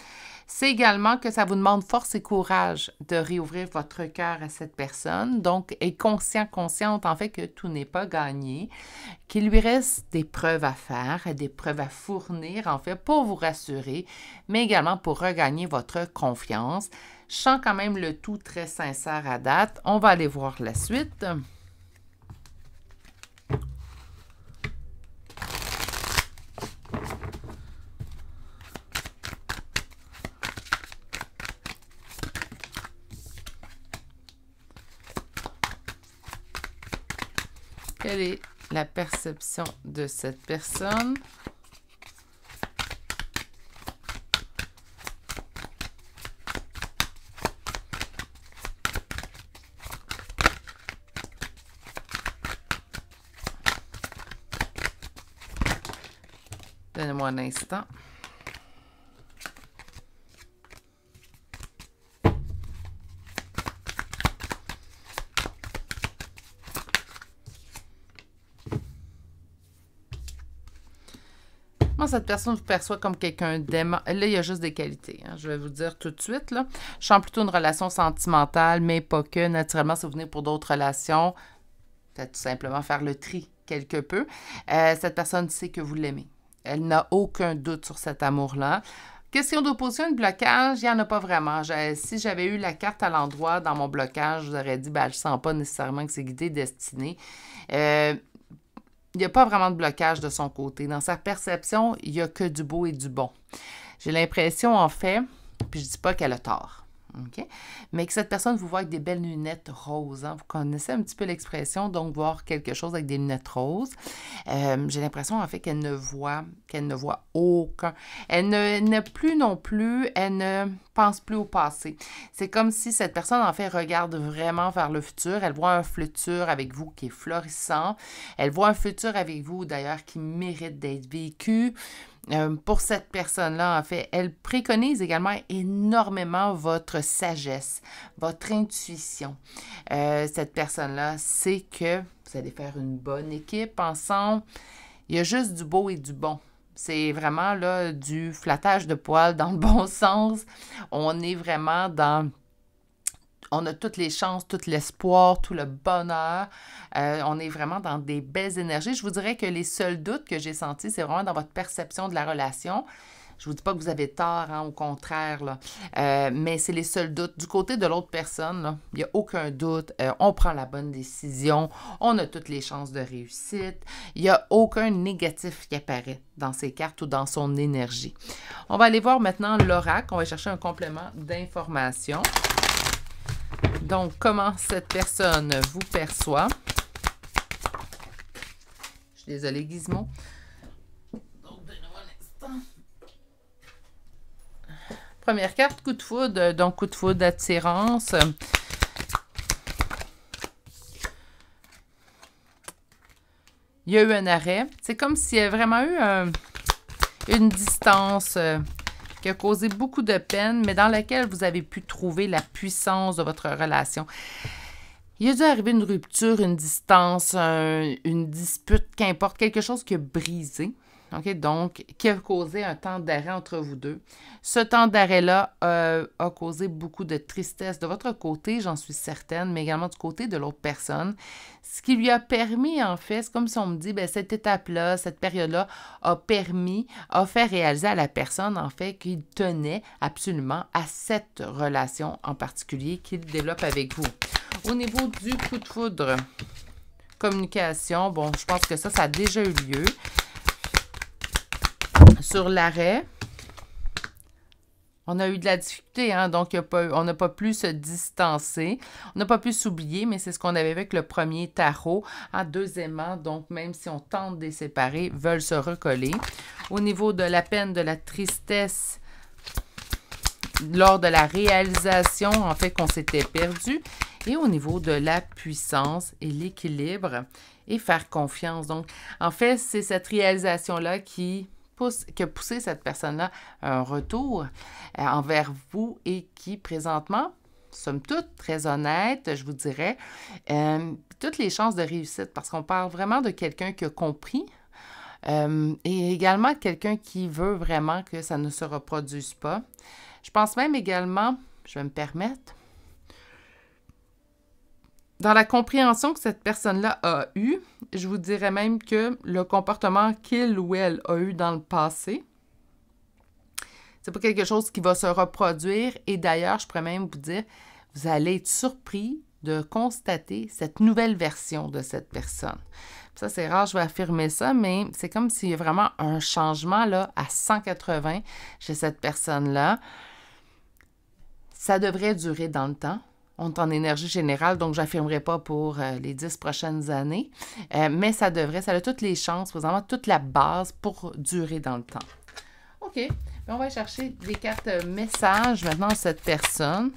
[SPEAKER 1] C'est également que ça vous demande force et courage de réouvrir votre cœur à cette personne. Donc, est consciente, en fait, que tout n'est pas gagné, qu'il lui reste des preuves à faire, des preuves à fournir, en fait, pour vous rassurer, mais également pour regagner votre confiance. Je sens quand même le tout très sincère à date. On va aller voir la suite. Quelle est la perception de cette personne? Donnez-moi un instant. Moi, cette personne vous perçoit comme quelqu'un d'aimant. Là, il y a juste des qualités. Hein, je vais vous dire tout de suite. Là. Je sens plutôt une relation sentimentale, mais pas que. Naturellement, si vous venez pour d'autres relations, peut-être tout simplement faire le tri quelque peu. Cette personne sait que vous l'aimez. Elle n'a aucun doute sur cet amour-là. Question d'opposition, de blocage, il n'y en a pas vraiment. Si j'avais eu la carte à l'endroit dans mon blocage, je vous aurais dit, je ne sens pas nécessairement que c'est guidé, destiné. Il n'y a pas vraiment de blocage de son côté. Dans sa perception, il n'y a que du beau et du bon. J'ai l'impression, en fait, puis je ne dis pas qu'elle a tort. Okay? Mais que cette personne vous voit avec des belles lunettes roses. Hein? Vous connaissez un petit peu l'expression, donc voir quelque chose avec des lunettes roses. J'ai l'impression en fait qu'elle ne voit aucun. Elle ne plus non plus, elle ne pense plus au passé. C'est comme si cette personne en fait regarde vraiment vers le futur. Elle voit un futur avec vous qui est florissant. Elle voit un futur avec vous d'ailleurs qui mérite d'être vécu. Pour cette personne-là, en fait, elle préconise également énormément votre sagesse, votre intuition. Cette personne-là sait que vous allez faire une bonne équipe ensemble. Il y a juste du beau et du bon. C'est vraiment là du flattage de poils dans le bon sens. On est vraiment dans... On a toutes les chances, tout l'espoir, tout le bonheur. On est vraiment dans des belles énergies. Je vous dirais que les seuls doutes que j'ai sentis, c'est vraiment dans votre perception de la relation. Je ne vous dis pas que vous avez tort, hein, au contraire, là. Mais c'est les seuls doutes. Du côté de l'autre personne, là, il n'y a aucun doute. On prend la bonne décision. On a toutes les chances de réussite. Il n'y a aucun négatif qui apparaît dans ses cartes ou dans son énergie. On va aller voir maintenant l'oracle. On va chercher un complément d'information. Donc, comment cette personne vous perçoit? Je suis désolée, Gizmo. Donc, donnez-moi un instant. Première carte, coup de foudre. Donc, coup de foudre d'attirance. Il y a eu un arrêt. C'est comme s'il y avait vraiment eu une distance... qui a causé beaucoup de peine, mais dans laquelle vous avez pu trouver la puissance de votre relation. Il a dû arriver une rupture, une distance, une dispute, qu'importe, quelque chose qui a brisé, okay? Donc, qui a causé un temps d'arrêt entre vous deux. Ce temps d'arrêt-là a causé beaucoup de tristesse de votre côté, j'en suis certaine, mais également du côté de l'autre personne. Ce qui lui a permis, en fait, c'est comme si on me dit, bien, cette étape-là, cette période-là a fait réaliser à la personne, en fait, qu'il tenait absolument à cette relation en particulier qu'il développe avec vous. Au niveau du coup de foudre, communication, bon, je pense que ça a déjà eu lieu. Sur l'arrêt, on a eu de la difficulté, hein? Donc on n'a pas pu se distancer, on n'a pas pu s'oublier, mais c'est ce qu'on avait avec le premier tarot. Hein? Deuxièmement, donc même si on tente de les séparer, veulent se recoller. Au niveau de la peine, de la tristesse, lors de la réalisation, en fait, qu'on s'était perdu. Et au niveau de la puissance et l'équilibre et faire confiance. Donc, en fait, c'est cette réalisation-là qui a poussé cette personne-là à un retour envers vous et qui, présentement, somme toute, très honnête, je vous dirais, toutes les chances de réussite parce qu'on parle vraiment de quelqu'un qui a compris et également quelqu'un qui veut vraiment que ça ne se reproduise pas. Je pense même également, je vais me permettre, dans la compréhension que cette personne-là a eue, je vous dirais même que le comportement qu'il ou elle a eu dans le passé, c'est pas quelque chose qui va se reproduire. Et d'ailleurs, je pourrais même vous dire, vous allez être surpris de constater cette nouvelle version de cette personne. Ça, c'est rare, je vais affirmer ça, mais c'est comme s'il y a vraiment un changement là, à 180 chez cette personne-là. Ça devrait durer dans le temps. On est en énergie générale, donc je n'affirmerai pas pour les 10 prochaines années. Mais ça a toutes les chances, vraiment toute la base pour durer dans le temps. OK. Bien, on va chercher des cartes messages maintenant à cette personne.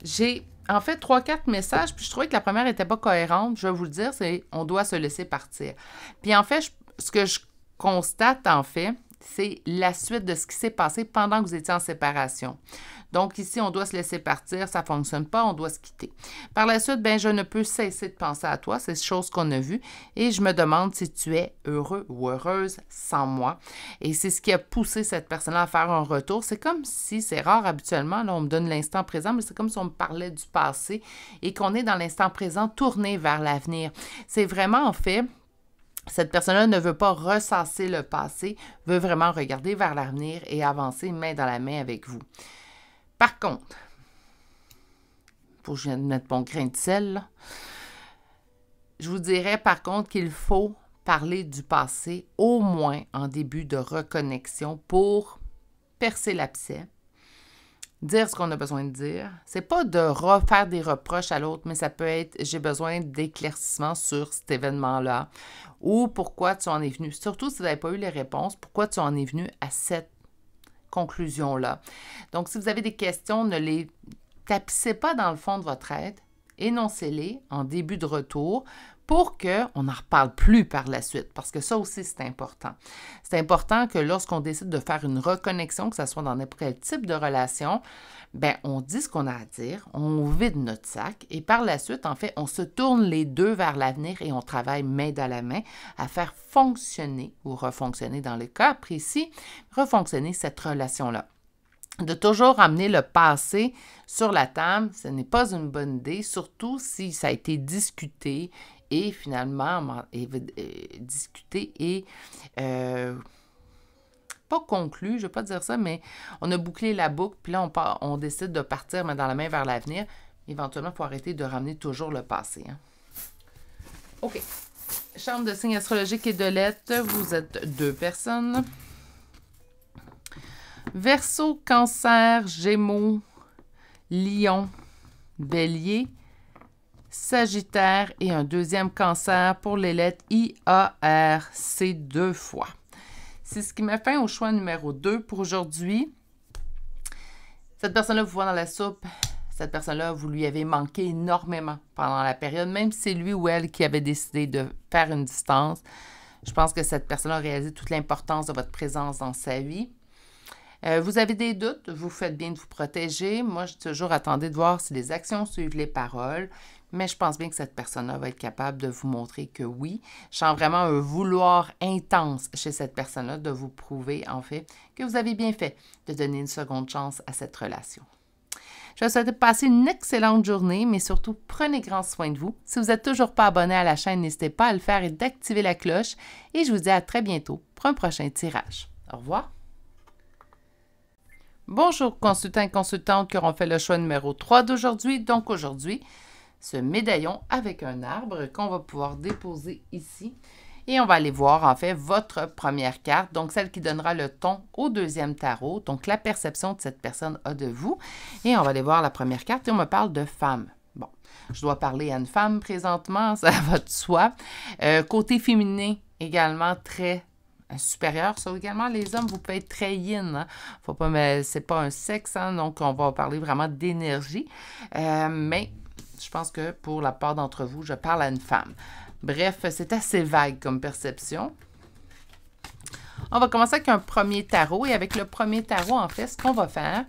[SPEAKER 1] J'ai en fait 3-4 messages, puis je trouvais que la première n'était pas cohérente. Je vais vous le dire, c'est on doit se laisser partir. Puis en fait, ce que je constate en fait, c'est la suite de ce qui s'est passé pendant que vous étiez en séparation. Donc ici, on doit se laisser partir, ça ne fonctionne pas, on doit se quitter. Par la suite, je ne peux cesser de penser à toi, c'est chose qu'on a vue, et je me demande si tu es heureux ou heureuse sans moi. Et c'est ce qui a poussé cette personne-là à faire un retour. C'est comme si, c'est rare habituellement, là on me donne l'instant présent, mais c'est comme si on me parlait du passé et qu'on est dans l'instant présent tourné vers l'avenir. C'est vraiment en fait... Cette personne-là ne veut pas ressasser le passé, veut vraiment regarder vers l'avenir et avancer main dans la main avec vous. Par contre, faut que je vienne mettre mon grain de sel, là. Je vous dirais par contre qu'il faut parler du passé au moins en début de reconnexion pour percer l'abcès, dire ce qu'on a besoin de dire. C'est pas de refaire des reproches à l'autre, mais ça peut être « j'ai besoin d'éclaircissement sur cet événement-là » ou « pourquoi tu en es venu ». Surtout si vous n'avez pas eu les réponses, pourquoi tu en es venu à cette conclusion-là. Donc, si vous avez des questions, ne les tapissez pas dans le fond de votre être, énoncez-les en début de retour pour qu'on n'en reparle plus par la suite, parce que ça aussi, c'est important. C'est important que lorsqu'on décide de faire une reconnexion, que ce soit dans n'importe quel type de relation, on dit ce qu'on a à dire, on vide notre sac et par la suite, en fait, on se tourne les deux vers l'avenir et on travaille main dans la main à faire fonctionner ou refonctionner dans le cas précis, refonctionner cette relation-là. De toujours amener le passé sur la table, ce n'est pas une bonne idée, surtout si ça a été discuté et finalement discuté et pas conclu, je ne vais pas dire ça, mais on a bouclé la boucle, puis là, on décide de partir main dans la main vers l'avenir. Éventuellement, il faut arrêter de ramener toujours le passé. Hein. OK. Chambre de signes astrologiques et de lettres, vous êtes 2 personnes. Verseau, Cancer, Gémeaux, Lion, Bélier, Sagittaire et un deuxième Cancer pour les lettres I-A-R-C 2 fois. C'est ce qui met fin au choix numéro 2 pour aujourd'hui. Cette personne-là vous voit dans la soupe. Cette personne-là, vous lui avez manqué énormément pendant la période, même si c'est lui ou elle qui avait décidé de faire une distance. Je pense que cette personne-là a réalisé toute l'importance de votre présence dans sa vie. Vous avez des doutes, vous faites bien de vous protéger. Moi, je dis toujours, attendez de voir si les actions suivent les paroles. Mais je pense bien que cette personne-là va être capable de vous montrer que oui. Je sens vraiment un vouloir intense chez cette personne-là de vous prouver, en fait, que vous avez bien fait de donner une seconde chance à cette relation. Je vous souhaite de passer une excellente journée, mais surtout, prenez grand soin de vous. Si vous n'êtes toujours pas abonné à la chaîne, n'hésitez pas à le faire et d'activer la cloche. Et je vous dis à très bientôt pour un prochain tirage. Au revoir. Bonjour consultants et consultantes qui auront fait le choix numéro 3 d'aujourd'hui. Donc aujourd'hui, ce médaillon avec un arbre qu'on va pouvoir déposer ici. Et on va aller voir en fait votre première carte, donc celle qui donnera le ton au deuxième tarot, donc la perception que cette personne a de vous. Et on va aller voir la première carte et on me parle de femme. Bon, je dois parler à une femme présentement, ça va de soi. Côté féminin également très supérieur. Ça également, les hommes, vous pouvez être très yin. Hein? Faut pas, mais c'est pas un sexe, hein? Donc on va parler vraiment d'énergie. Mais je pense que pour la part d'entre vous, je parle à une femme. Bref, c'est assez vague comme perception. On va commencer avec un premier tarot. Et avec le premier tarot, en fait, ce qu'on va faire,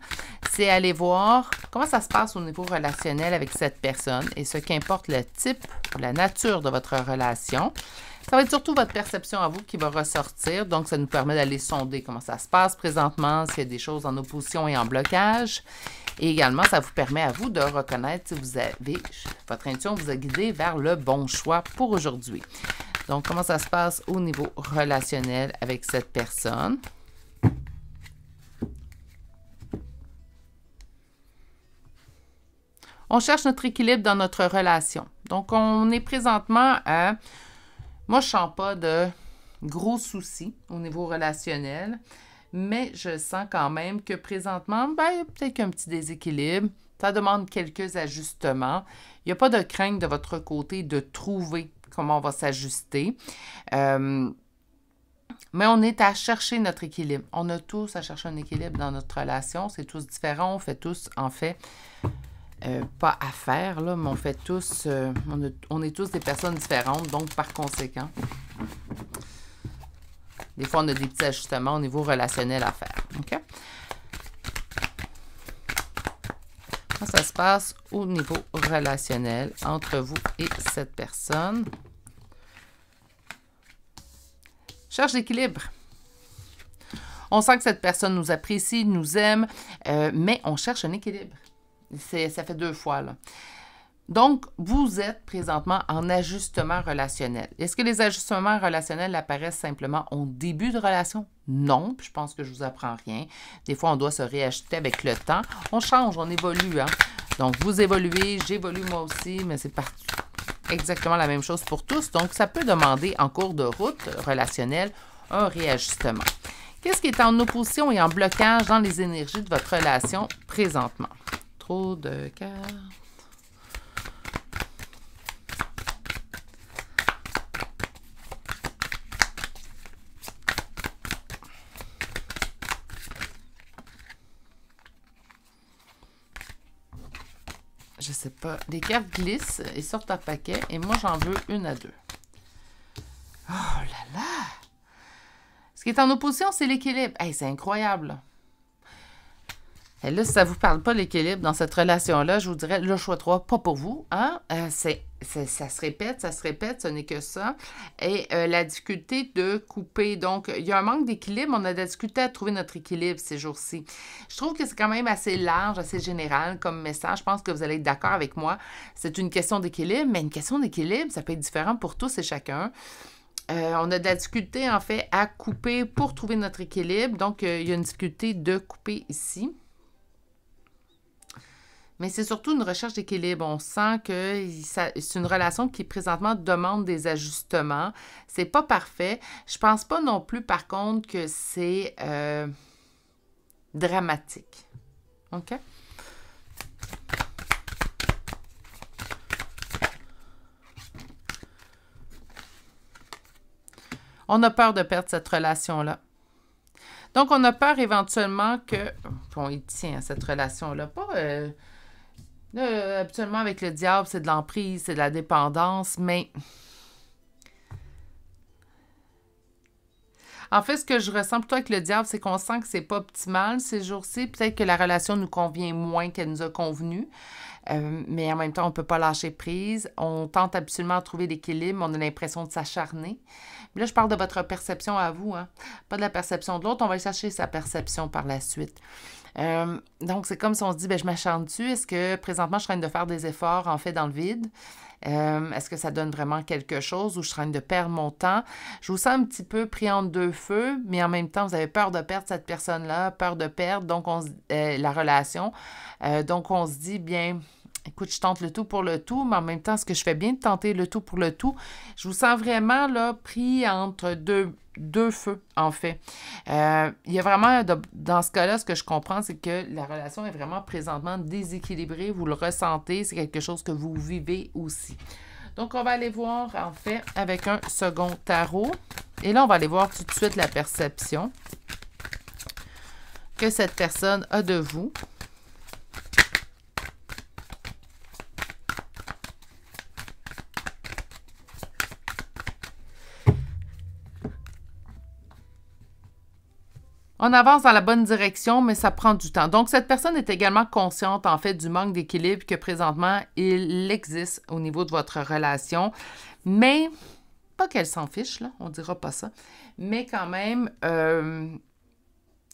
[SPEAKER 1] c'est aller voir comment ça se passe au niveau relationnel avec cette personne. Et ce qu'importe le type ou la nature de votre relation. Ça va être surtout votre perception à vous qui va ressortir. Donc, ça nous permet d'aller sonder comment ça se passe présentement, s'il y a des choses en opposition et en blocage. Et également, ça vous permet à vous de reconnaître si vous avez, votre intuition vous a guidé vers le bon choix pour aujourd'hui. Donc, comment ça se passe au niveau relationnel avec cette personne. On cherche notre équilibre dans notre relation. Donc, on est présentement à... Moi, je ne sens pas de gros soucis au niveau relationnel, mais je sens quand même que présentement, peut-être qu'un petit déséquilibre. Ça demande quelques ajustements. Il n'y a pas de crainte de votre côté de trouver comment on va s'ajuster. Mais on est à chercher notre équilibre. On a tous à chercher un équilibre dans notre relation. C'est tous différents. On fait tous, en fait... pas à faire, là, mais on fait tous, on est tous des personnes différentes, donc par conséquent. Des fois, on a des petits ajustements au niveau relationnel à faire. OK? Ça se passe au niveau relationnel entre vous et cette personne. Cherche l'équilibre. On sent que cette personne nous apprécie, nous aime, mais on cherche un équilibre. Ça fait 2 fois, là. Donc, vous êtes présentement en ajustement relationnel. Est-ce que les ajustements relationnels apparaissent simplement au début de relation? Non, puis je pense que je vous apprends rien. Des fois, on doit se réajuster avec le temps. On change, on évolue, hein? Donc, vous évoluez, j'évolue moi aussi, mais c'est exactement la même chose pour tous. Donc, ça peut demander en cours de route relationnelle un réajustement. Qu'est-ce qui est en opposition et en blocage dans les énergies de votre relation présentement? Trop de cartes. Je sais pas. Les cartes glissent et sortent à paquet et moi, j'en veux 1 à 2. Oh là là! Ce qui est en opposition, c'est l'équilibre. Hey, c'est incroyable. Et là, si ça ne vous parle pas l'équilibre dans cette relation-là, je vous dirais le choix 3, pas pour vous. Hein? Ça se répète, ce n'est que ça. Et la difficulté de couper. Donc, il y a un manque d'équilibre. On a de la difficulté à trouver notre équilibre ces jours-ci. Je trouve que c'est quand même assez large, assez général comme message. Je pense que vous allez être d'accord avec moi. C'est une question d'équilibre, mais une question d'équilibre, ça peut être différent pour tous et chacun. On a de la difficulté, en fait, à couper pour trouver notre équilibre. Donc, il y a une difficulté de couper ici. Mais c'est surtout une recherche d'équilibre. On sent que c'est une relation qui, présentement, demande des ajustements. C'est pas parfait. Je pense pas non plus, par contre, que c'est dramatique. OK? On a peur de perdre cette relation-là. Donc, on a peur éventuellement que... Bon, il tient cette relation-là. Pas... habituellement, avec le diable, c'est de l'emprise, c'est de la dépendance, mais... En fait, ce que je ressens plutôt avec le diable, c'est qu'on sent que c'est pas optimal ces jours-ci. Peut-être que la relation nous convient moins qu'elle nous a convenu. Mais en même temps, on ne peut pas lâcher prise. On tente absolument de trouver l'équilibre, mais on a l'impression de s'acharner. Là, je parle de votre perception à vous, hein? Pas de la perception de l'autre. On va aller chercher sa perception par la suite. Donc, c'est comme si on se dit, ben, je m'acharne dessus. Est-ce que présentement, je suis en train de faire des efforts, en fait, dans le vide? Est-ce que ça donne vraiment quelque chose ou je suis en train de perdre mon temps? Je vous sens un petit peu pris entre 2 feux, mais en même temps, vous avez peur de perdre cette personne-là, peur de perdre donc la relation. Donc, on se dit, bien, écoute, je tente le tout pour le tout, mais en même temps, est-ce que je fais bien de tenter le tout pour le tout? Je vous sens vraiment là pris entre deux feux, en fait. Il y a vraiment, dans ce cas-là, ce que je comprends, c'est que la relation est vraiment présentement déséquilibrée. Vous le ressentez, c'est quelque chose que vous vivez aussi. Donc, on va aller voir, en fait, avec un second tarot. Et là, on va aller voir tout de suite la perception que cette personne a de vous. On avance dans la bonne direction, mais ça prend du temps. Donc, cette personne est également consciente, en fait, du manque d'équilibre que présentement, il existe au niveau de votre relation. Mais, pas qu'elle s'en fiche, là, on dira pas ça. Mais quand même,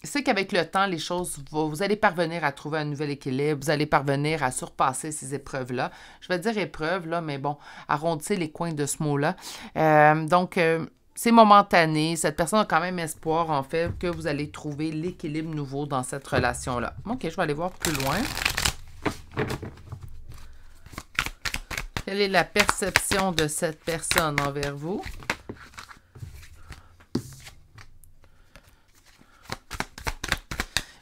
[SPEAKER 1] c'est qu'avec le temps, les choses, vous allez parvenir à trouver un nouvel équilibre, vous allez parvenir à surpasser ces épreuves-là. Je vais dire épreuves, là, mais bon, arrondissez les coins de ce mot-là. C'est momentané. Cette personne a quand même espoir, en fait, que vous allez trouver l'équilibre nouveau dans cette relation-là. OK, je vais aller voir plus loin. Quelle est la perception de cette personne envers vous?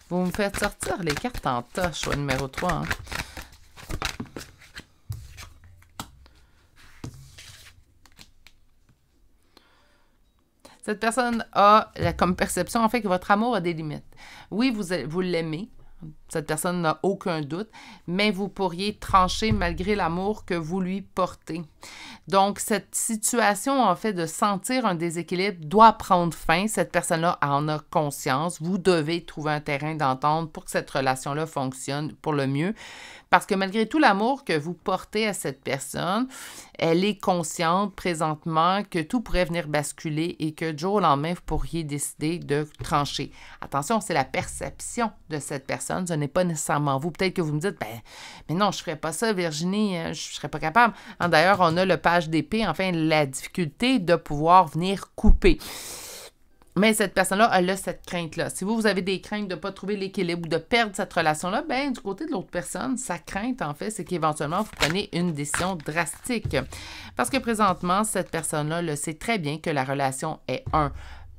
[SPEAKER 1] Vous me faites sortir les cartes en tas, choix numéro 3. Hein? Cette personne a comme perception, en fait, que votre amour a des limites. Oui, vous l'aimez. Cette personne n'a aucun doute, mais vous pourriez trancher malgré l'amour que vous lui portez. Donc, cette situation, en fait, de sentir un déséquilibre doit prendre fin. Cette personne-là en a conscience. Vous devez trouver un terrain d'entente pour que cette relation-là fonctionne pour le mieux. Parce que malgré tout l'amour que vous portez à cette personne, elle est consciente présentement que tout pourrait venir basculer et que du jour au lendemain, vous pourriez décider de trancher. Attention, c'est la perception de cette personne, ce n'est pas nécessairement vous. Peut-être que vous me dites, ben, mais non, je ne ferais pas ça, Virginie, je ne serais pas capable. D'ailleurs, on a le page d'épée, enfin, la difficulté de pouvoir venir couper. Mais cette personne-là, elle a cette crainte-là. Si vous avez des craintes de ne pas trouver l'équilibre ou de perdre cette relation-là, bien, du côté de l'autre personne, sa crainte, en fait, c'est qu'éventuellement, vous prenez une décision drastique. Parce que présentement, cette personne-là le sait très bien que la relation est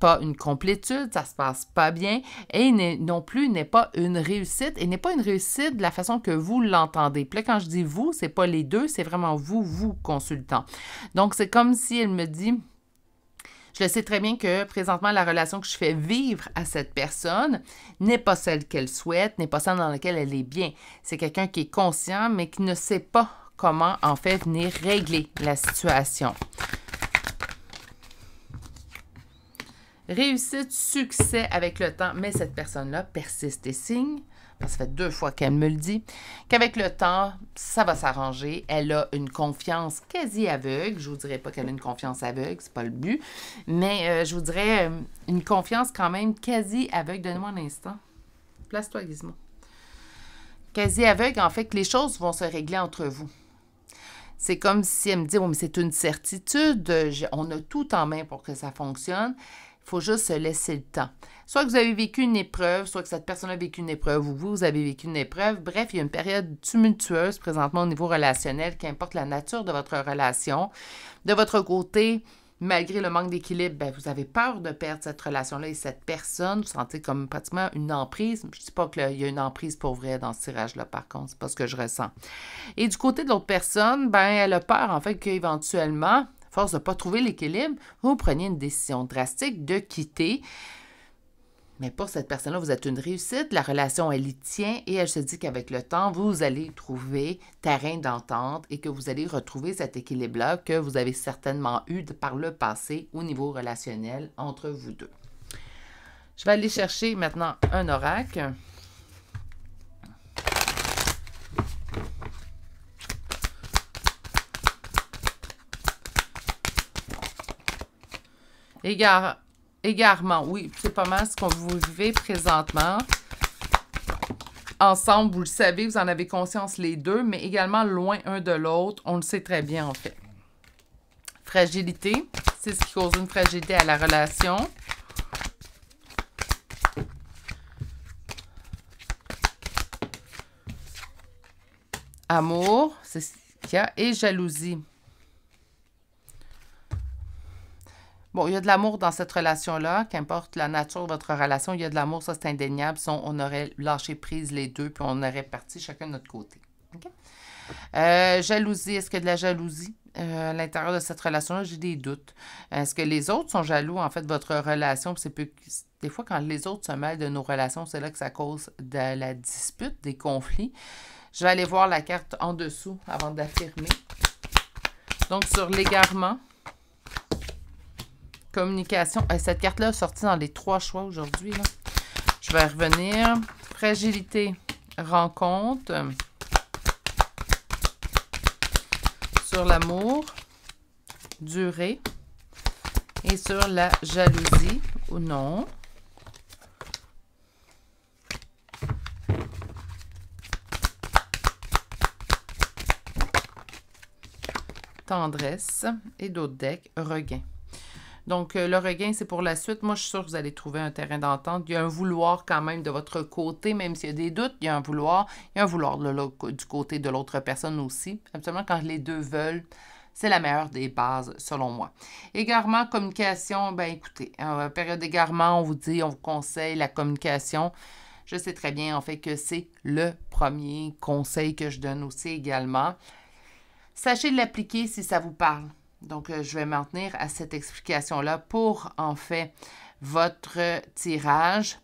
[SPEAKER 1] pas une complétude, ça se passe pas bien, et non plus n'est pas une réussite, et n'est pas une réussite de la façon que vous l'entendez. Puis là, quand je dis vous, c'est pas les deux, c'est vraiment vous, consultant. Donc, c'est comme si elle me dit... Je le sais très bien que présentement, la relation que je fais vivre à cette personne n'est pas celle qu'elle souhaite, n'est pas celle dans laquelle elle est bien. C'est quelqu'un qui est conscient, mais qui ne sait pas comment, en fait, venir régler la situation. Réussite, succès avec le temps, mais cette personne-là persiste et signe. Ça fait 2 fois qu'elle me le dit, qu'avec le temps, ça va s'arranger. Elle a une confiance quasi aveugle. Je ne vous dirais pas qu'elle a une confiance aveugle, c'est pas le but, mais je vous dirais une confiance quand même quasi aveugle. Donnez-moi un instant. Place-toi, Gizmo. Quasi aveugle, en fait, que les choses vont se régler entre vous. C'est comme si elle me dit, oh, mais c'est une certitude, on a tout en main pour que ça fonctionne. Il faut juste se laisser le temps. Soit que vous avez vécu une épreuve, soit que cette personne a vécu une épreuve ou vous avez vécu une épreuve. Bref, il y a une période tumultueuse présentement au niveau relationnel, qu'importe la nature de votre relation. De votre côté, malgré le manque d'équilibre, ben, vous avez peur de perdre cette relation-là et cette personne. Vous sentez comme pratiquement une emprise. Je ne dis pas qu'il y a une emprise pour vrai dans ce tirage-là, par contre. C'est pas ce que je ressens. Et du côté de l'autre personne, ben, elle a peur, en fait, qu'éventuellement... force de ne pas trouver l'équilibre, vous preniez une décision drastique de quitter. Mais pour cette personne-là, vous êtes une réussite, la relation, elle y tient et elle se dit qu'avec le temps, vous allez trouver terrain d'entente et que vous allez retrouver cet équilibre-là que vous avez certainement eu par le passé au niveau relationnel entre vous deux. Je vais aller chercher maintenant un oracle. Égarement, oui, c'est pas mal ce que vous vivez présentement. Ensemble, vous le savez, vous en avez conscience les deux, mais également loin un de l'autre. On le sait très bien, en fait. Fragilité, c'est ce qui cause une fragilité à la relation. Amour, c'est ce qu'il y a, et jalousie. Bon, il y a de l'amour dans cette relation-là, qu'importe la nature de votre relation, il y a de l'amour, ça c'est indéniable. Si on aurait lâché prise les deux, puis on aurait parti chacun de notre côté. Okay? Jalousie, est-ce qu'il y a de la jalousie à l'intérieur de cette relation-là? J'ai des doutes. Est-ce que les autres sont jaloux, en fait, de votre relation? Des fois, quand les autres se mêlent de nos relations, c'est là que ça cause de la dispute, des conflits. Je vais aller voir la carte en dessous avant d'affirmer. Donc, sur l'égarement, communication. Cette carte-là est sortie dans les 3 choix aujourd'hui. Je vais revenir. Fragilité, rencontre. Sur l'amour, durée. Et sur la jalousie ou non. Tendresse. Et d'autres decks, regain. Donc, le regain, c'est pour la suite. Moi, je suis sûre que vous allez trouver un terrain d'entente. Il y a un vouloir quand même de votre côté, même s'il y a des doutes, il y a un vouloir. Il y a un vouloir du côté de l'autre personne aussi. Absolument, quand les deux veulent, c'est la meilleure des bases, selon moi. Égarement, communication, ben écoutez, période d'égarement, on vous dit, on vous conseille la communication. Je sais très bien, en fait, que c'est le premier conseil que je donne aussi également. Sachez l'appliquer si ça vous parle. Donc, je vais m'en tenir à cette explication-là pour, en fait, votre tirage.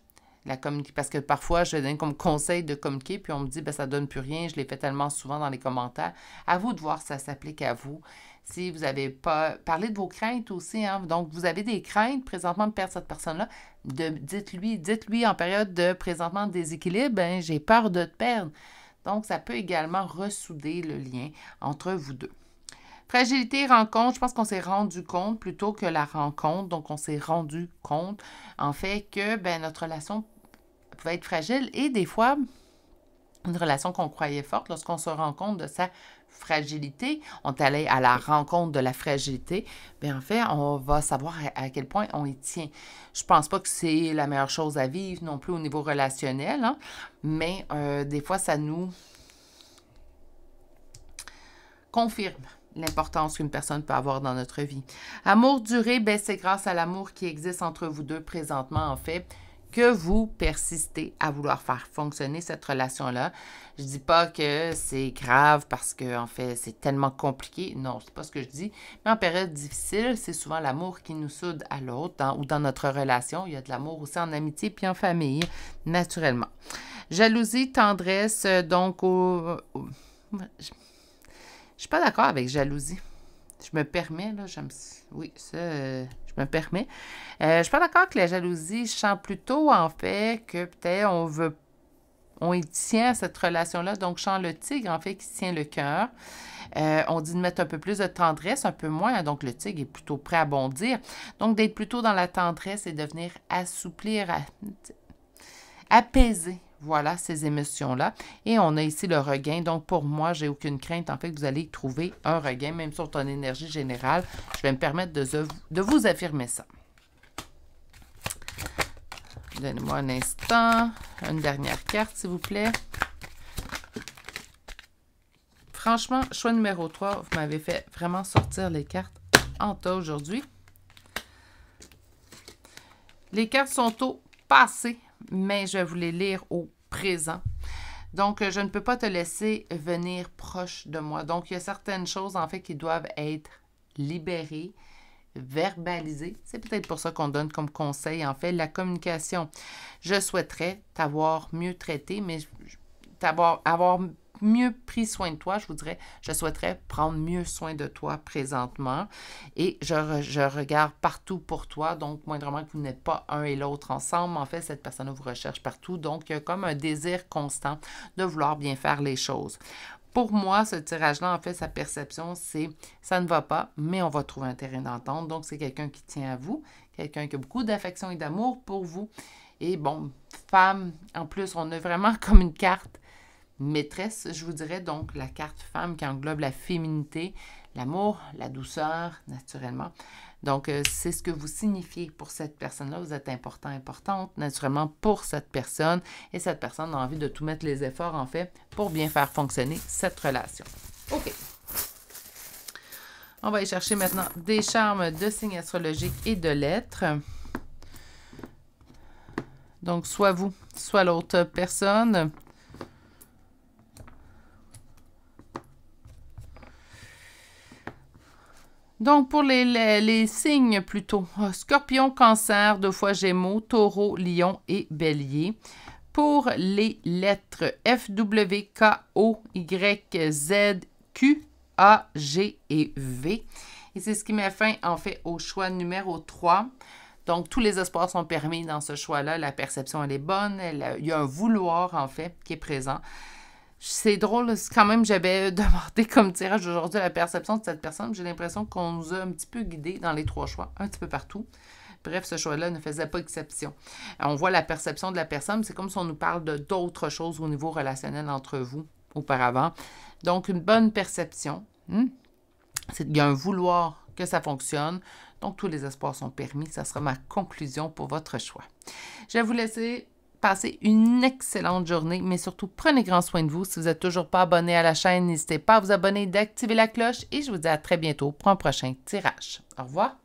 [SPEAKER 1] Parce que parfois, je donne comme conseil de communiquer, puis on me dit, ben ça donne plus rien, je l'ai fait tellement souvent dans les commentaires. À vous de voir si ça s'applique à vous. Si vous n'avez pas... Parlez de vos craintes aussi, hein. Donc, vous avez des craintes présentement de perdre cette personne-là. Dites-lui en période de présentement de déséquilibre, ben j'ai peur de te perdre. Donc, ça peut également ressouder le lien entre vous deux. Fragilité, rencontre, je pense qu'on s'est rendu compte plutôt que la rencontre. Donc, on s'est rendu compte, en fait, que ben, notre relation pouvait être fragile et des fois, une relation qu'on croyait forte, lorsqu'on se rend compte de sa fragilité, on est allé à la rencontre de la fragilité, bien en fait, on va savoir à quel point on y tient. Je pense pas que c'est la meilleure chose à vivre non plus au niveau relationnel, hein, mais des fois, ça nous confirme l'importance qu'une personne peut avoir dans notre vie. Amour duré, ben c'est grâce à l'amour qui existe entre vous deux présentement, en fait, que vous persistez à vouloir faire fonctionner cette relation-là. Je dis pas que c'est grave parce que, en fait, c'est tellement compliqué. Non, c'est pas ce que je dis. Mais en période difficile, c'est souvent l'amour qui nous soude à l'autre ou dans notre relation. Il y a de l'amour aussi en amitié puis en famille, naturellement. Jalousie, tendresse, donc je suis pas d'accord avec jalousie. Je me permets, là, oui, ça, je me permets. Je suis pas d'accord que la jalousie, je sens plutôt, en fait, que peut-être on y tient à cette relation-là. Donc, je sens le tigre, en fait, qui tient le cœur. On dit de mettre un peu plus de tendresse, un peu moins. Donc, le tigre est plutôt prêt à bondir. Donc, d'être plutôt dans la tendresse et de venir assouplir, apaiser. Voilà, ces émotions-là. Et on a ici le regain. Donc, pour moi, j'ai aucune crainte, en fait, que vous allez trouver un regain, même sur ton énergie générale. Je vais me permettre de vous affirmer ça. Donnez-moi un instant. Une dernière carte, s'il vous plaît. Franchement, choix numéro 3, vous m'avez fait vraiment sortir les cartes en tas aujourd'hui. Les cartes sont au passé, mais je vais vous les lire au présent. Donc, je ne peux pas te laisser venir proche de moi. Donc, il y a certaines choses, en fait, qui doivent être libérées, verbalisées. C'est peut-être pour ça qu'on donne comme conseil, en fait, la communication. Je souhaiterais t'avoir mieux traité, mais avoir mieux pris soin de toi, je vous dirais, je souhaiterais prendre mieux soin de toi présentement et je regarde partout pour toi, donc moindrement que vous n'êtes pas un et l'autre ensemble, en fait, cette personne vous recherche partout, donc il y a comme un désir constant de vouloir bien faire les choses. Pour moi, ce tirage-là, en fait, sa perception, c'est ça ne va pas, mais on va trouver un terrain d'entente, donc c'est quelqu'un qui tient à vous, quelqu'un qui a beaucoup d'affection et d'amour pour vous, et bon, femme, en plus, on a vraiment comme une carte maîtresse, je vous dirais, donc la carte femme qui englobe la féminité, l'amour, la douceur, naturellement. Donc, c'est ce que vous signifiez pour cette personne-là. Vous êtes important, importante, naturellement, pour cette personne. Et cette personne a envie de tout mettre les efforts, en fait, pour bien faire fonctionner cette relation. OK. On va aller chercher maintenant des charmes de signes astrologiques et de lettres. Donc, soit vous, soit l'autre personne. Donc, pour les signes plutôt, Scorpion, Cancer, 2 fois Gémeaux, Taureau, Lion et Bélier. Pour les lettres F, W, K, O, Y, Z, Q, A, G et V. Et c'est ce qui met fin, en fait, au choix numéro 3. Donc, tous les espoirs sont permis dans ce choix-là. La perception, elle est bonne. Il y a un vouloir, en fait, qui est présent. C'est drôle, quand même, j'avais demandé comme tirage aujourd'hui la perception de cette personne. J'ai l'impression qu'on nous a un petit peu guidés dans les 3 choix, un petit peu partout. Bref, ce choix-là ne faisait pas exception. On voit la perception de la personne, c'est comme si on nous parle d'autres choses au niveau relationnel entre vous auparavant. Donc, une bonne perception. Il y a un vouloir que ça fonctionne. Donc, tous les espoirs sont permis. Ça sera ma conclusion pour votre choix. Je vais vous laisser passer une excellente journée, mais surtout, prenez grand soin de vous. Si vous n'êtes toujours pas abonné à la chaîne, n'hésitez pas à vous abonner, d'activer la cloche et je vous dis à très bientôt pour un prochain tirage. Au revoir!